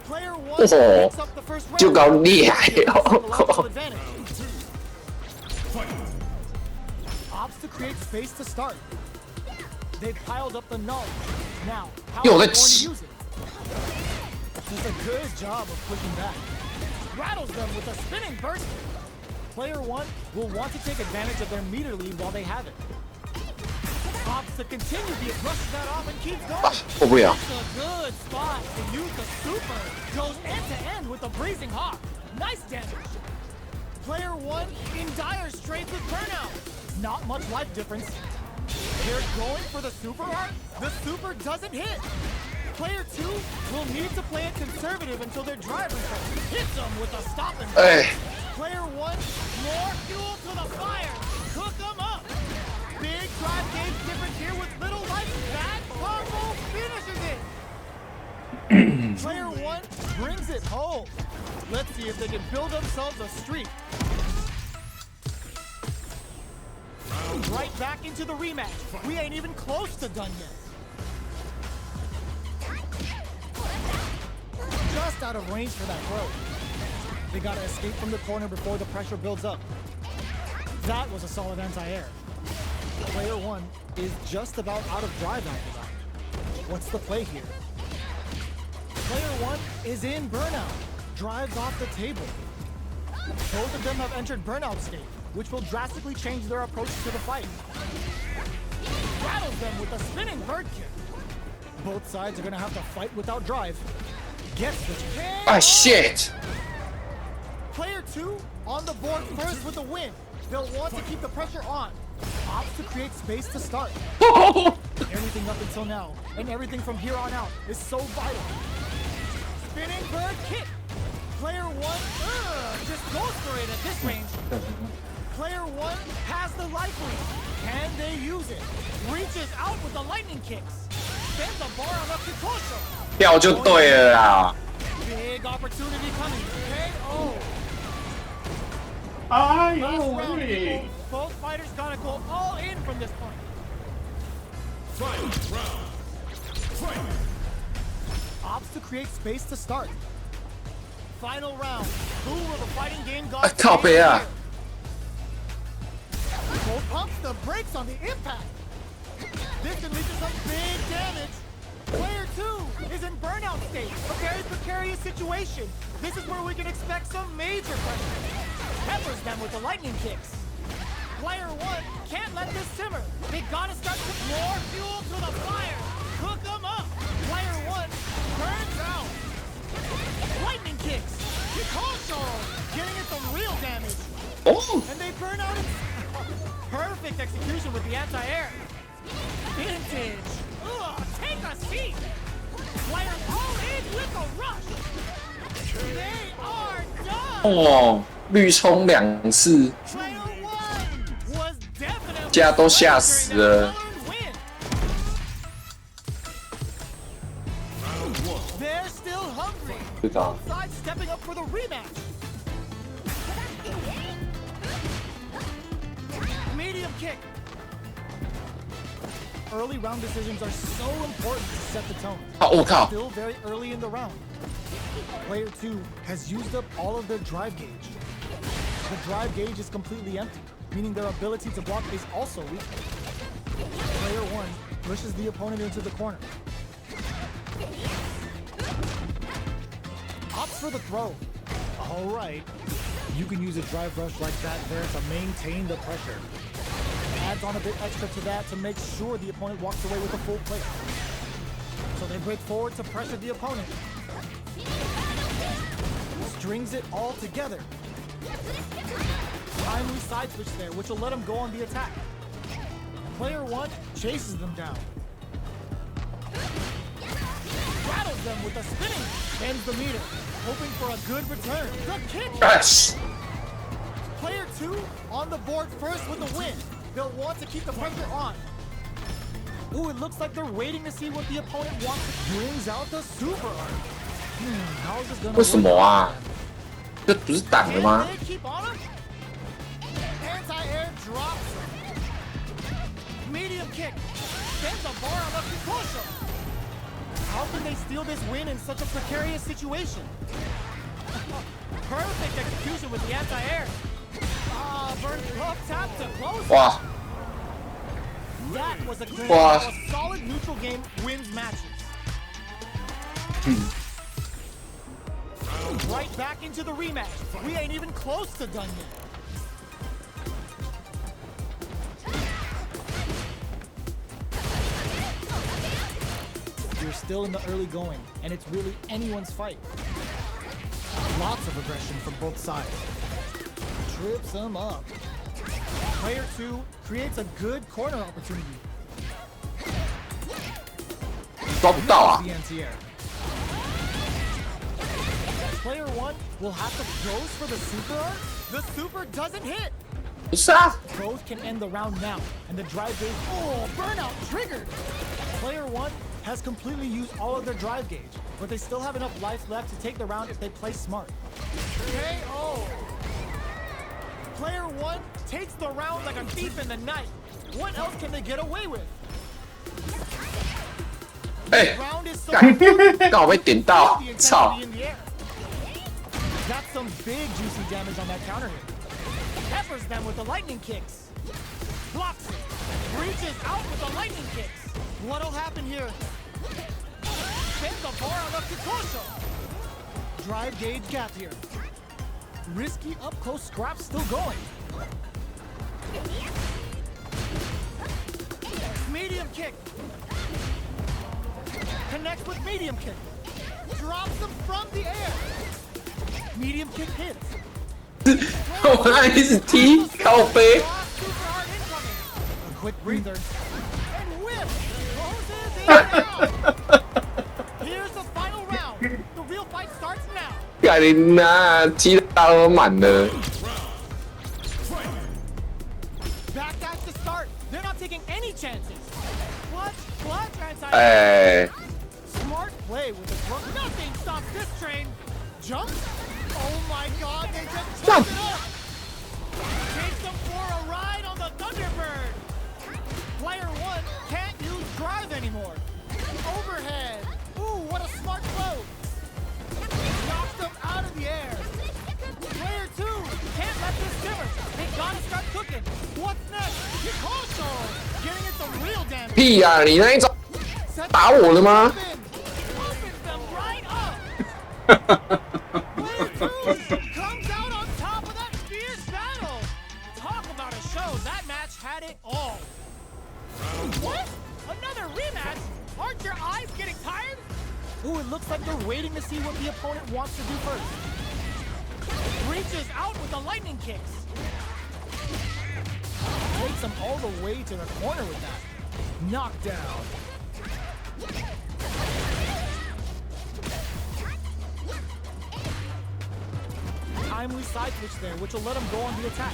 Player 1 Oh, picks up the first round. 就搞厉害 Psychological 哦！ advantage. Opts to create space to start. They've piled up the knowledge. Now, how Yo, are they going that's- to use it? Does a good job of pushing back. Rattles them with a spinning burst. Player 1 will want to take advantage of their meter lead while they have it. Opts to continue the brushes that off and keeps going. 受不了！ It's a good spot to use the super. Goes end to end with the breezing hawk. Nice damage. Player 1 in dire straits with burnout. Not much life difference. They're going for the super art. The super doesn't hit. Player 2 will need to play it conservative until their driver hits them with a stop and go. 哎， Player 1, more fuel to the fire. Cook them up. Big drive gauge difference here with little life. That combo finishes it. Player 1 brings it home. Let's see if they can build themselves a streak. Right back into the rematch. We ain't even close to done yet. Just out of range for that throw. They gotta escape from the corner before the pressure builds up. That was a solid anti-air. Player 1 is just about out of drive after that. What's the play here? Player 1 is in burnout. Drives off the table. Both of them have entered burnout state, which will drastically change their approach to the fight. Rattles them with a spinning bird kick. Both sides are gonna have to fight without drive. Gets the chance. 啊 shit！ Player 2 on the board first with the win. They'll want to keep the pressure on. Opts to create space to start. Everything up until now, and everything from here on out, is so vital. Spinning bird kick. Player 1, just goes for it at this range. Player 1 has the life lead. Can they use it? Reaches out with the lightning kicks. Sends a bar on up to Kosha. 掉就对了啦！ Big opportunity coming. KO. 哎 Last 呦 round, 喂 people.！Both fighters gotta go all in from this point. Final round. Fight. Opts to create space to start. Final round. Who will the fighting game gods靠背啊 Bolt pumps the brakes on the impact. This can lead to some big damage. Player 2 is in burnout state. A very precarious situation. This is where we can expect some major pressure. Peppers them with the lightning kicks. Player 1 can't let this simmer. They gotta start with more fuel to the fire. Cook them up. Player 1 burns out. Lightning kicks. Kikosho getting it some real damage. Oh. And they burn out. Perfect execution with the anti-air. Vintage. Ugh, take a seat. Player all in with a rush. They are done. 哦，绿冲2次， Player 1 was definitely 家都吓死了。 win. Round 1. They're still hungry. 知道。 Both sides stepping up for the rematch. Medium kick. Early round decisions are so important to set the tone. 啊，我靠！ Still very early in the round. Player 2 has used up all of their drive gauge. The drive gauge is completely empty, meaning their ability to block is also weak. Player 1 pushes the opponent into the corner. Opts for the throw. All right. You can use a drive rush like that there to maintain the pressure. Adds on a bit extra to that to make sure the opponent walks away with a full plate. So they break forward to pressure the opponent. Strings it all together. Timely side switch there, which will let him go on the attack. Player 1 chases them down. Rattles them with a spinning. Bends the meter, hoping for a good return. The kick. Yes. Player 2 on the board first with the win. They'll want to keep the pressure on. Ooh, it looks like they're waiting to see what the opponent wants. Brings out the super art. How is this gonna 为什么 work? 啊？这不是挡的吗 Can？they keep on him? Anti-air drops him. Medium kick. Sends a bar on the Kikosho. How can they steal this win in such a precarious situation? Perfect execution with the anti-air. Burn up tap to close. 哇， That was a clean. Wow. A solid neutral game wins matches. Right back into the rematch. We ain't even close to done yet. You're still in the early going, and it's really anyone's fight. Lots of aggression from both sides. Trips them up. Player 2 creates a good corner opportunity. 抓不到啊！ The anti-air. Player 1 will have to throws for the super art. The super doesn't hit. 不是啊， Throws can end the round now, and the drive gauge. Oh, burnout triggered. Player 1 has completely used all of their drive gauge, but they still have enough life left to take the round if they play smart. KO. Player 1 takes the round like a thief in the night. What else can they get away with? 哎、 Round is so 干，刚好被点到 the，操 intensity！in the air. That's some big juicy damage on that counter hit. Peppers them with the lightning kicks. Blocks it. Reaches out with the lightning kicks. What'll happen here? Sends the bar on the Kikosho. Drive gauge gap here. Risky up close scrap still going. Medium kick. Connects with medium kick. Drops them from the air. Medium kick hits. 我刚才一直踢靠背， Super hard incoming. A quick breather. And whip. Closes it down. Here's the final round. The real fight starts now. 干你妈，踢到都满了。 Backdash to start. They're not taking any chances. What? Transide. 哎， Smart play with the throw. Nothing stops this train. Jump. Oh my god, they just Jump. it up. Takes them for a ride on the Thunderbird. Player 1 can't use drive anymore. Overhead. Ooh, what a smart throw. Knocks them out of the air. Player 2 can't let this simmer. They gotta start cooking. What's next? Hikacho getting it some real damage. 屁呀、你那一招打我了吗？ Opens them right up. Player 2 comes out on top of that fierce battle. Talk about a show. That match had it all. What? Another rematch? Aren't your eyes getting tired? Ooh, it looks like they're waiting to see what the opponent wants to do first. Reaches out with the lightning kicks. Takes him all the way to the corner with that. Knockdown. Timely side switch there, which will let him go on the attack.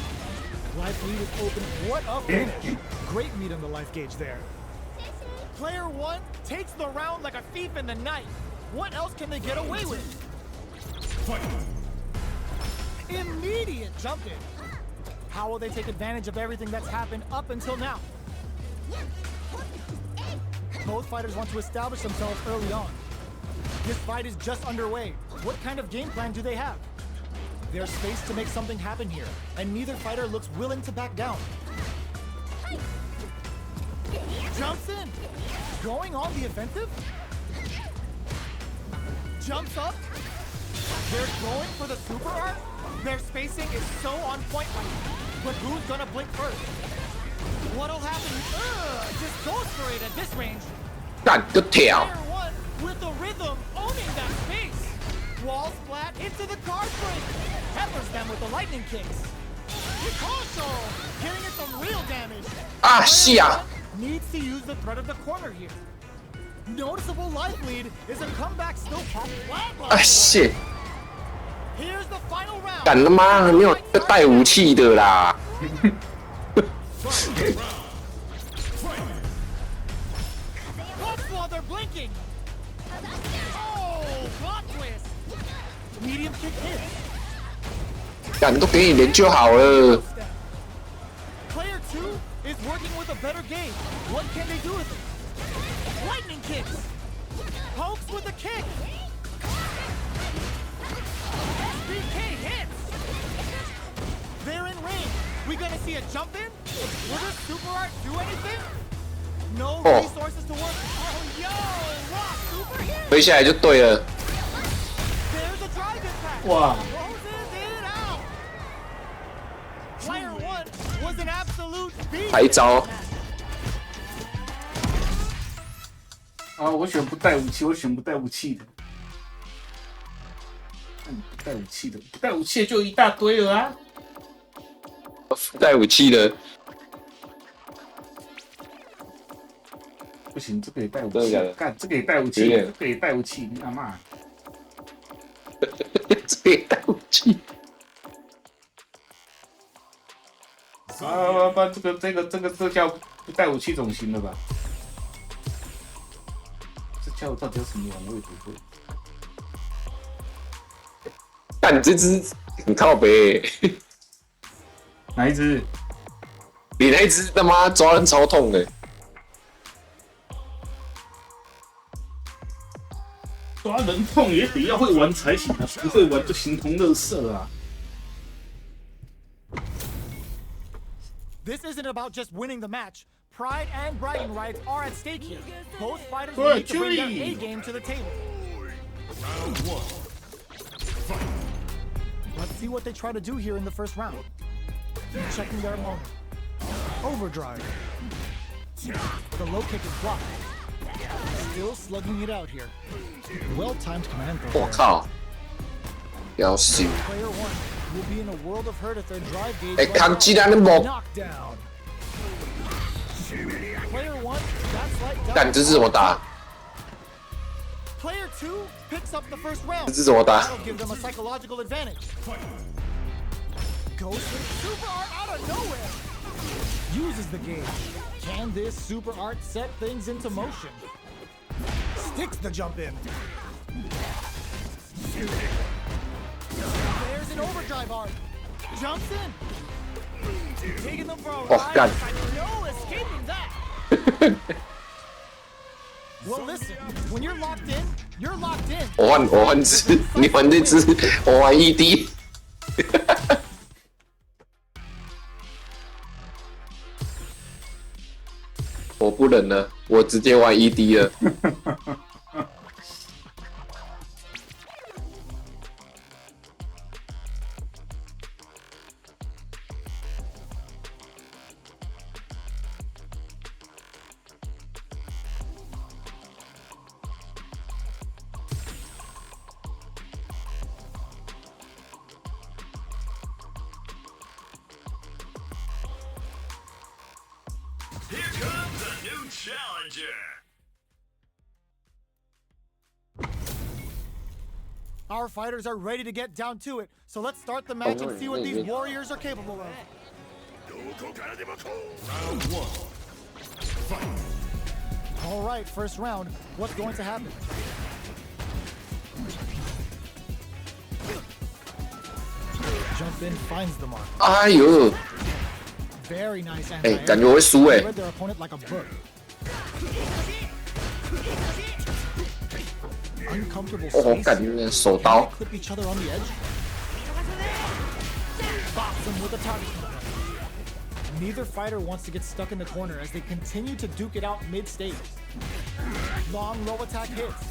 Life lead is open. What a finish. Great meat on the life gauge there. Player 1 takes the round like a thief in the night. What else can they get away with? Fight. Immediate jump in. How will they take advantage of everything that's happened up until now? Both fighters want to establish themselves early on. This fight is just underway. What kind of game plan do they have? There's space to make something happen here, and neither fighter looks willing to back down. Jumps in. Going on the offensive? Jumps up. They're going for the super art. Their spacing is so on point right now. But who's gonna blink first? What'll happen? Just goes for it at this range. 干个跳！ Player 1 with the rhythm owning that space. Wall splat into the card break. Peppers them with the lightning kicks. Hikacho getting it some real damage. 啊，是啊， Needs to use the threat of the corner here. Noticeable life lead is a comeback still possible. 啊shit！ Here's the final round. 干他妈没有带武器的啦！ Whoops while they're blinking. Oh, plot twist. Medium kick hit. 干都给你连就好了。 Player 2 is working with a better game. What can they do with it? Lightning kicks. Pokes with a kick. SBK hits. They're in range. We gonna see a jump in? Will this super art do anything? No Oh. resources to work. Oh, yo, rock super hit. 回下来就对了。 There's a drive impact. Wow. Closes it out. Player 1 was an absolute beast. 来一招，啊，我选不带武器，我选不带武器的。不带武器的，不带武器的就一大堆了啊！带武器的，不行，这个也带武器真的假的，干这个也带武器，有点这个也带武器，你他妈！这个也带武器。啊，不，这叫不带武器总行了吧？这叫到底有什么用？我也不会。干这只很靠北、欸，哪一只？你那一只他妈抓人超痛的、抓人痛也得要会玩才行啊，不会玩就形同垃圾啊！ This isn't about just winning the match. Pride and bragging rights are at stake here. Both fighters Good, need to bring their Chewie. A game to the table. Round 1. Fight. Let's see what they try to do here in the first round. Checking their opponent. Overdrive. The low kick is blocked. Still slugging it out here. Well-timed command throw. 我靠，要死！ Player 1 will be in a world of hurt if their drive gauge 哎、 runs 看 out. 既然的猛， Knockdown. Player 1, that's like 干这是怎么打？ Player 2 picks up the first round. 这是怎么打？ That'll give them a psychological advantage. Goes with super art out of nowhere. Uses the gauge. Can this super art set things into motion? Sticks the jump in. There's an overdrive art. Jumps in. Taking them for a Oh, ride. God. No escaping that. Well, listen, when you're locked in, you're locked in. 我换只，你换这只，我玩 ED。我不忍了，我直接玩 ED 了。Here comes a new challenger. Our fighters are ready to get down to it, so let's start the match and see what these warriors are capable of. Round 1. Fight. All right, first round. What's going to happen? Jump in, finds the mark. 哎呦， Very nice 哎、 anti-air. 感觉我会输哎、 Read their opponent like a book. Uncomfortable 哦， space. 感觉手刀。 Clip each other on the edge. Box them with a target. Neither fighter wants to get stuck in the corner as they continue to duke it out mid-stage. Long low attack hits.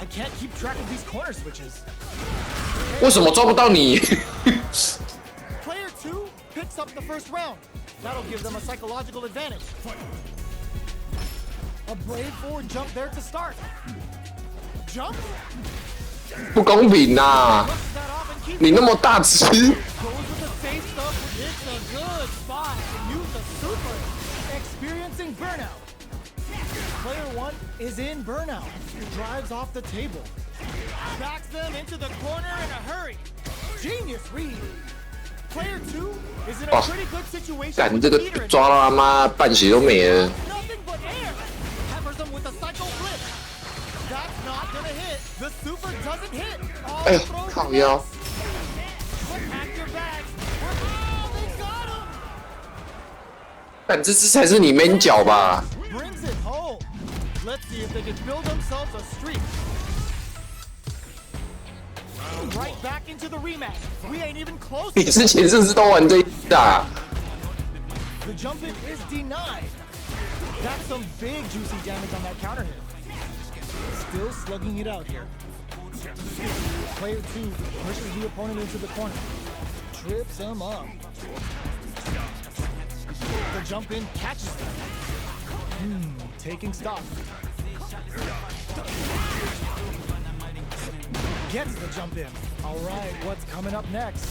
I can't keep track of these corner switches. 为什么抓不到你？ Player 2 picks up the first round. That'll give them a psychological advantage. A brave forward jump there to start. Jump? 不公平呐、 Looks that off and keeps 你那么大只， goes with the safe stuff. It's a good spot to use the super. Experiencing burnout. Player 1 is in burnout. Drives off the table. Backs them into the corner in a hurry. Genius read. Player 2 is in a pretty good situation 干 with 这 the 个 leader. 抓到他妈半血都没了。 Nothing but air. Peppers them with a psycho flip. That's not gonna hit. The super doesn't hit. All 哎呦， throws 靠腰！ Pack your bags. Oh, they got him. 干这只才是你 man 脚吧？ Brings it home. Let's see if they can build themselves a streak. Right back into the rematch. We ain't even close. 你之前是不是都玩这一打？ The jump in is denied. That's some big juicy damage on that counter hit. Still slugging it out here. Player 2 pushes the opponent into the corner. Trips him up. The jump in catches them. Taking stock. Gets the jump in. All right, what's coming up next?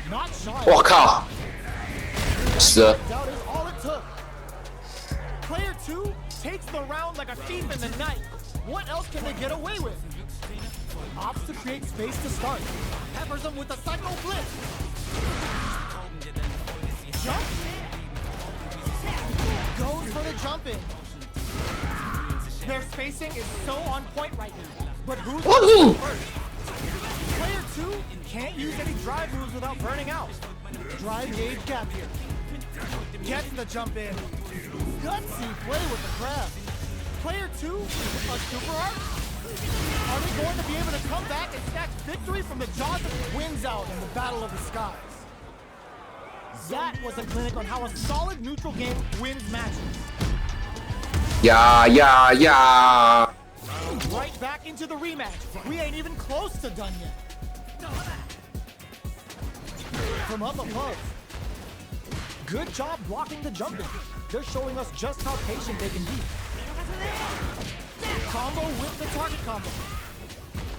Not shy. 我靠！死了！ Doubt is all it took. Player 2 takes the round like a thief in the night. What else can they get away with? Opts to create space to start. Peppers them with a psycho flip. Jump. Goes for the jump in. Their spacing is so on point right now. But who's Woohoo! first? Player 2 can't use any drive moves without burning out. Drive gauge gap here. Gets the jump in. Gutsy play with the grab. Player 2, a super art? Are they going to be able to come back and snatch victory from the jaws of wins out in the battle of the skies? That was a clinic on how a solid neutral game wins matches. 呀呀呀！ Right back into the rematch. We ain't even close to done yet. From up above. Good job blocking the jump in. They're showing us just how patient they can be. Combo with the target combo.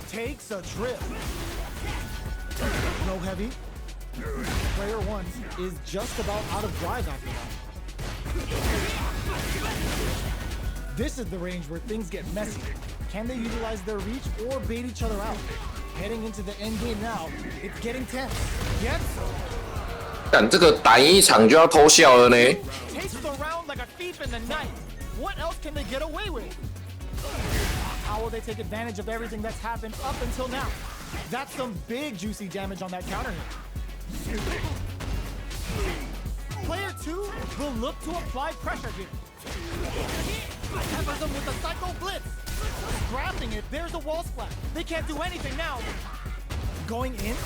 Takes a trip. No heavy. Player 1 is just about out of drive after that. This is the range where things get messy. Can they utilize their reach or bait each other out? Heading into the end game now. It's getting tense. Yes. 干这个打赢一场就要偷笑了呢。 Takes the round like a thief in the night. What else can they get away with? How will they take advantage of everything that's happened up until now? That's some big juicy damage on that counter hit. Player 2 will look to apply pressure here. Peppers them with the Psycho Blitz. Grabbing it, there's a wall splat. They can't do anything now. Going in,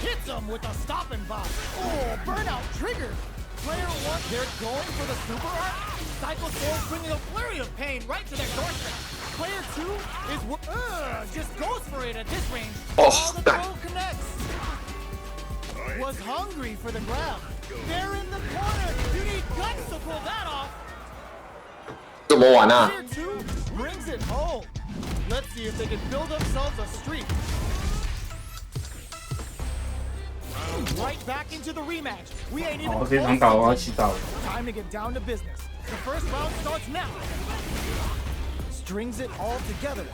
hits them with a stop and bop. Oh, burnout triggered. Player one, they're going for the super art. Psycho Storm bringing a flurry of pain right to their doorstep. Player two is just goes for it at this range. All the throw connects. Was hungry for the grab. They're in the corner. You need guts to pull that off. 怎么玩啊？ Player two brings it home. Let's see if they can build themselves a streak. Right back into the rematch. We ain't even 好，这场打我要祈祷。 Time to get down to business. The first round starts now. Strings it all together.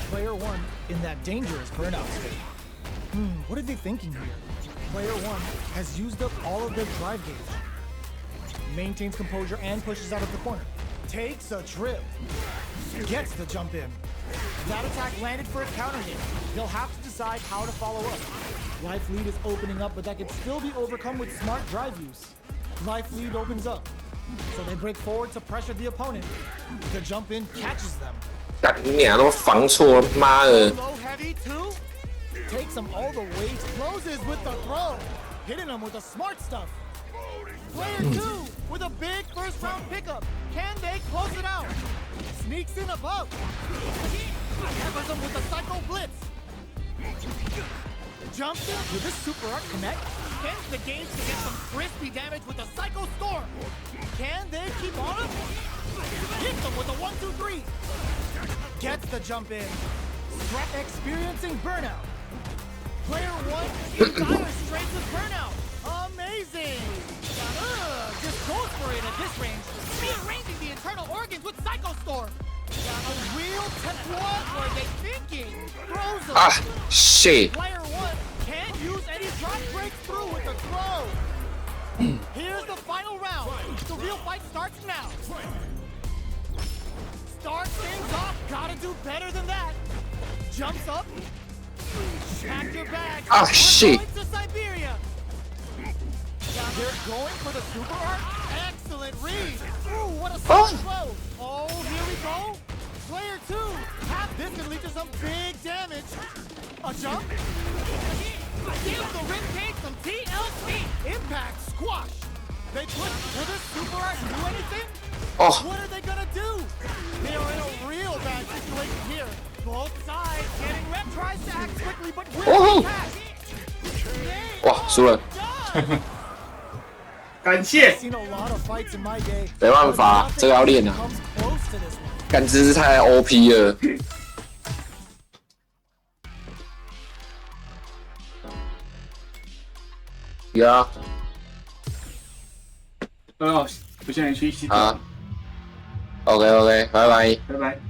Player one in that dangerous burnout state. What are they thinking here? Player one has used up all of their drive gauge. Maintains composure and pushes out of the corner. Takes a trip. Gets the jump in. That attack landed for a counter hit. They'll have to decide how to follow up. Life lead is opening up, but that can still be overcome with smart drive use. Life lead opens up. So they break forward to pressure the opponent. The jump in catches them. 干你娘都防错，妈的！ Low heavy two. Takes them all the way. Closes with the throw. Hitting them with the smart stuff. Player two with a big first round pickup. Can they close it out? Sneaks in above. Peppers them with the Psycho Blitz. Jumps in with this super art connect. Can the games to get some crispy damage with the Psycho Storm. Can they keep on him? Hits them with a 1-2-3. Gets the jump in. Experiencing burnout. Player one in dire straits with burnout. Amazing. Just goes for it at this range. Rearranging the internal organs with Psycho Storm. A real what were they thinking? Throws them. Ah, shit! Player one can't use any drop breakthrough with the throw. Here's the final round. The real fight starts now. Start things off. Gotta do better than that. Jumps up. Pack your bag. Ah, We're shit. going to Siberia. They're going for the super art. Excellent read. Ooh, what a solid throw. Oh, here we go. Player two. This can lead to some big damage. A jump. Give the ribcage some TLC. Impact squash. They push. Will this super art do anything? Oh. What are they gonna do? They are in a real bad situation here. Both sides getting red tries to act quickly, but will attack. 哇，输了，感谢。 Seen a lot of fights in my day. 没办法，这个要练啊， Comes close to this one. 干姿势太 OP 了。有啊，哦，我现在去洗澡，好 ，OK OK，拜拜。拜拜。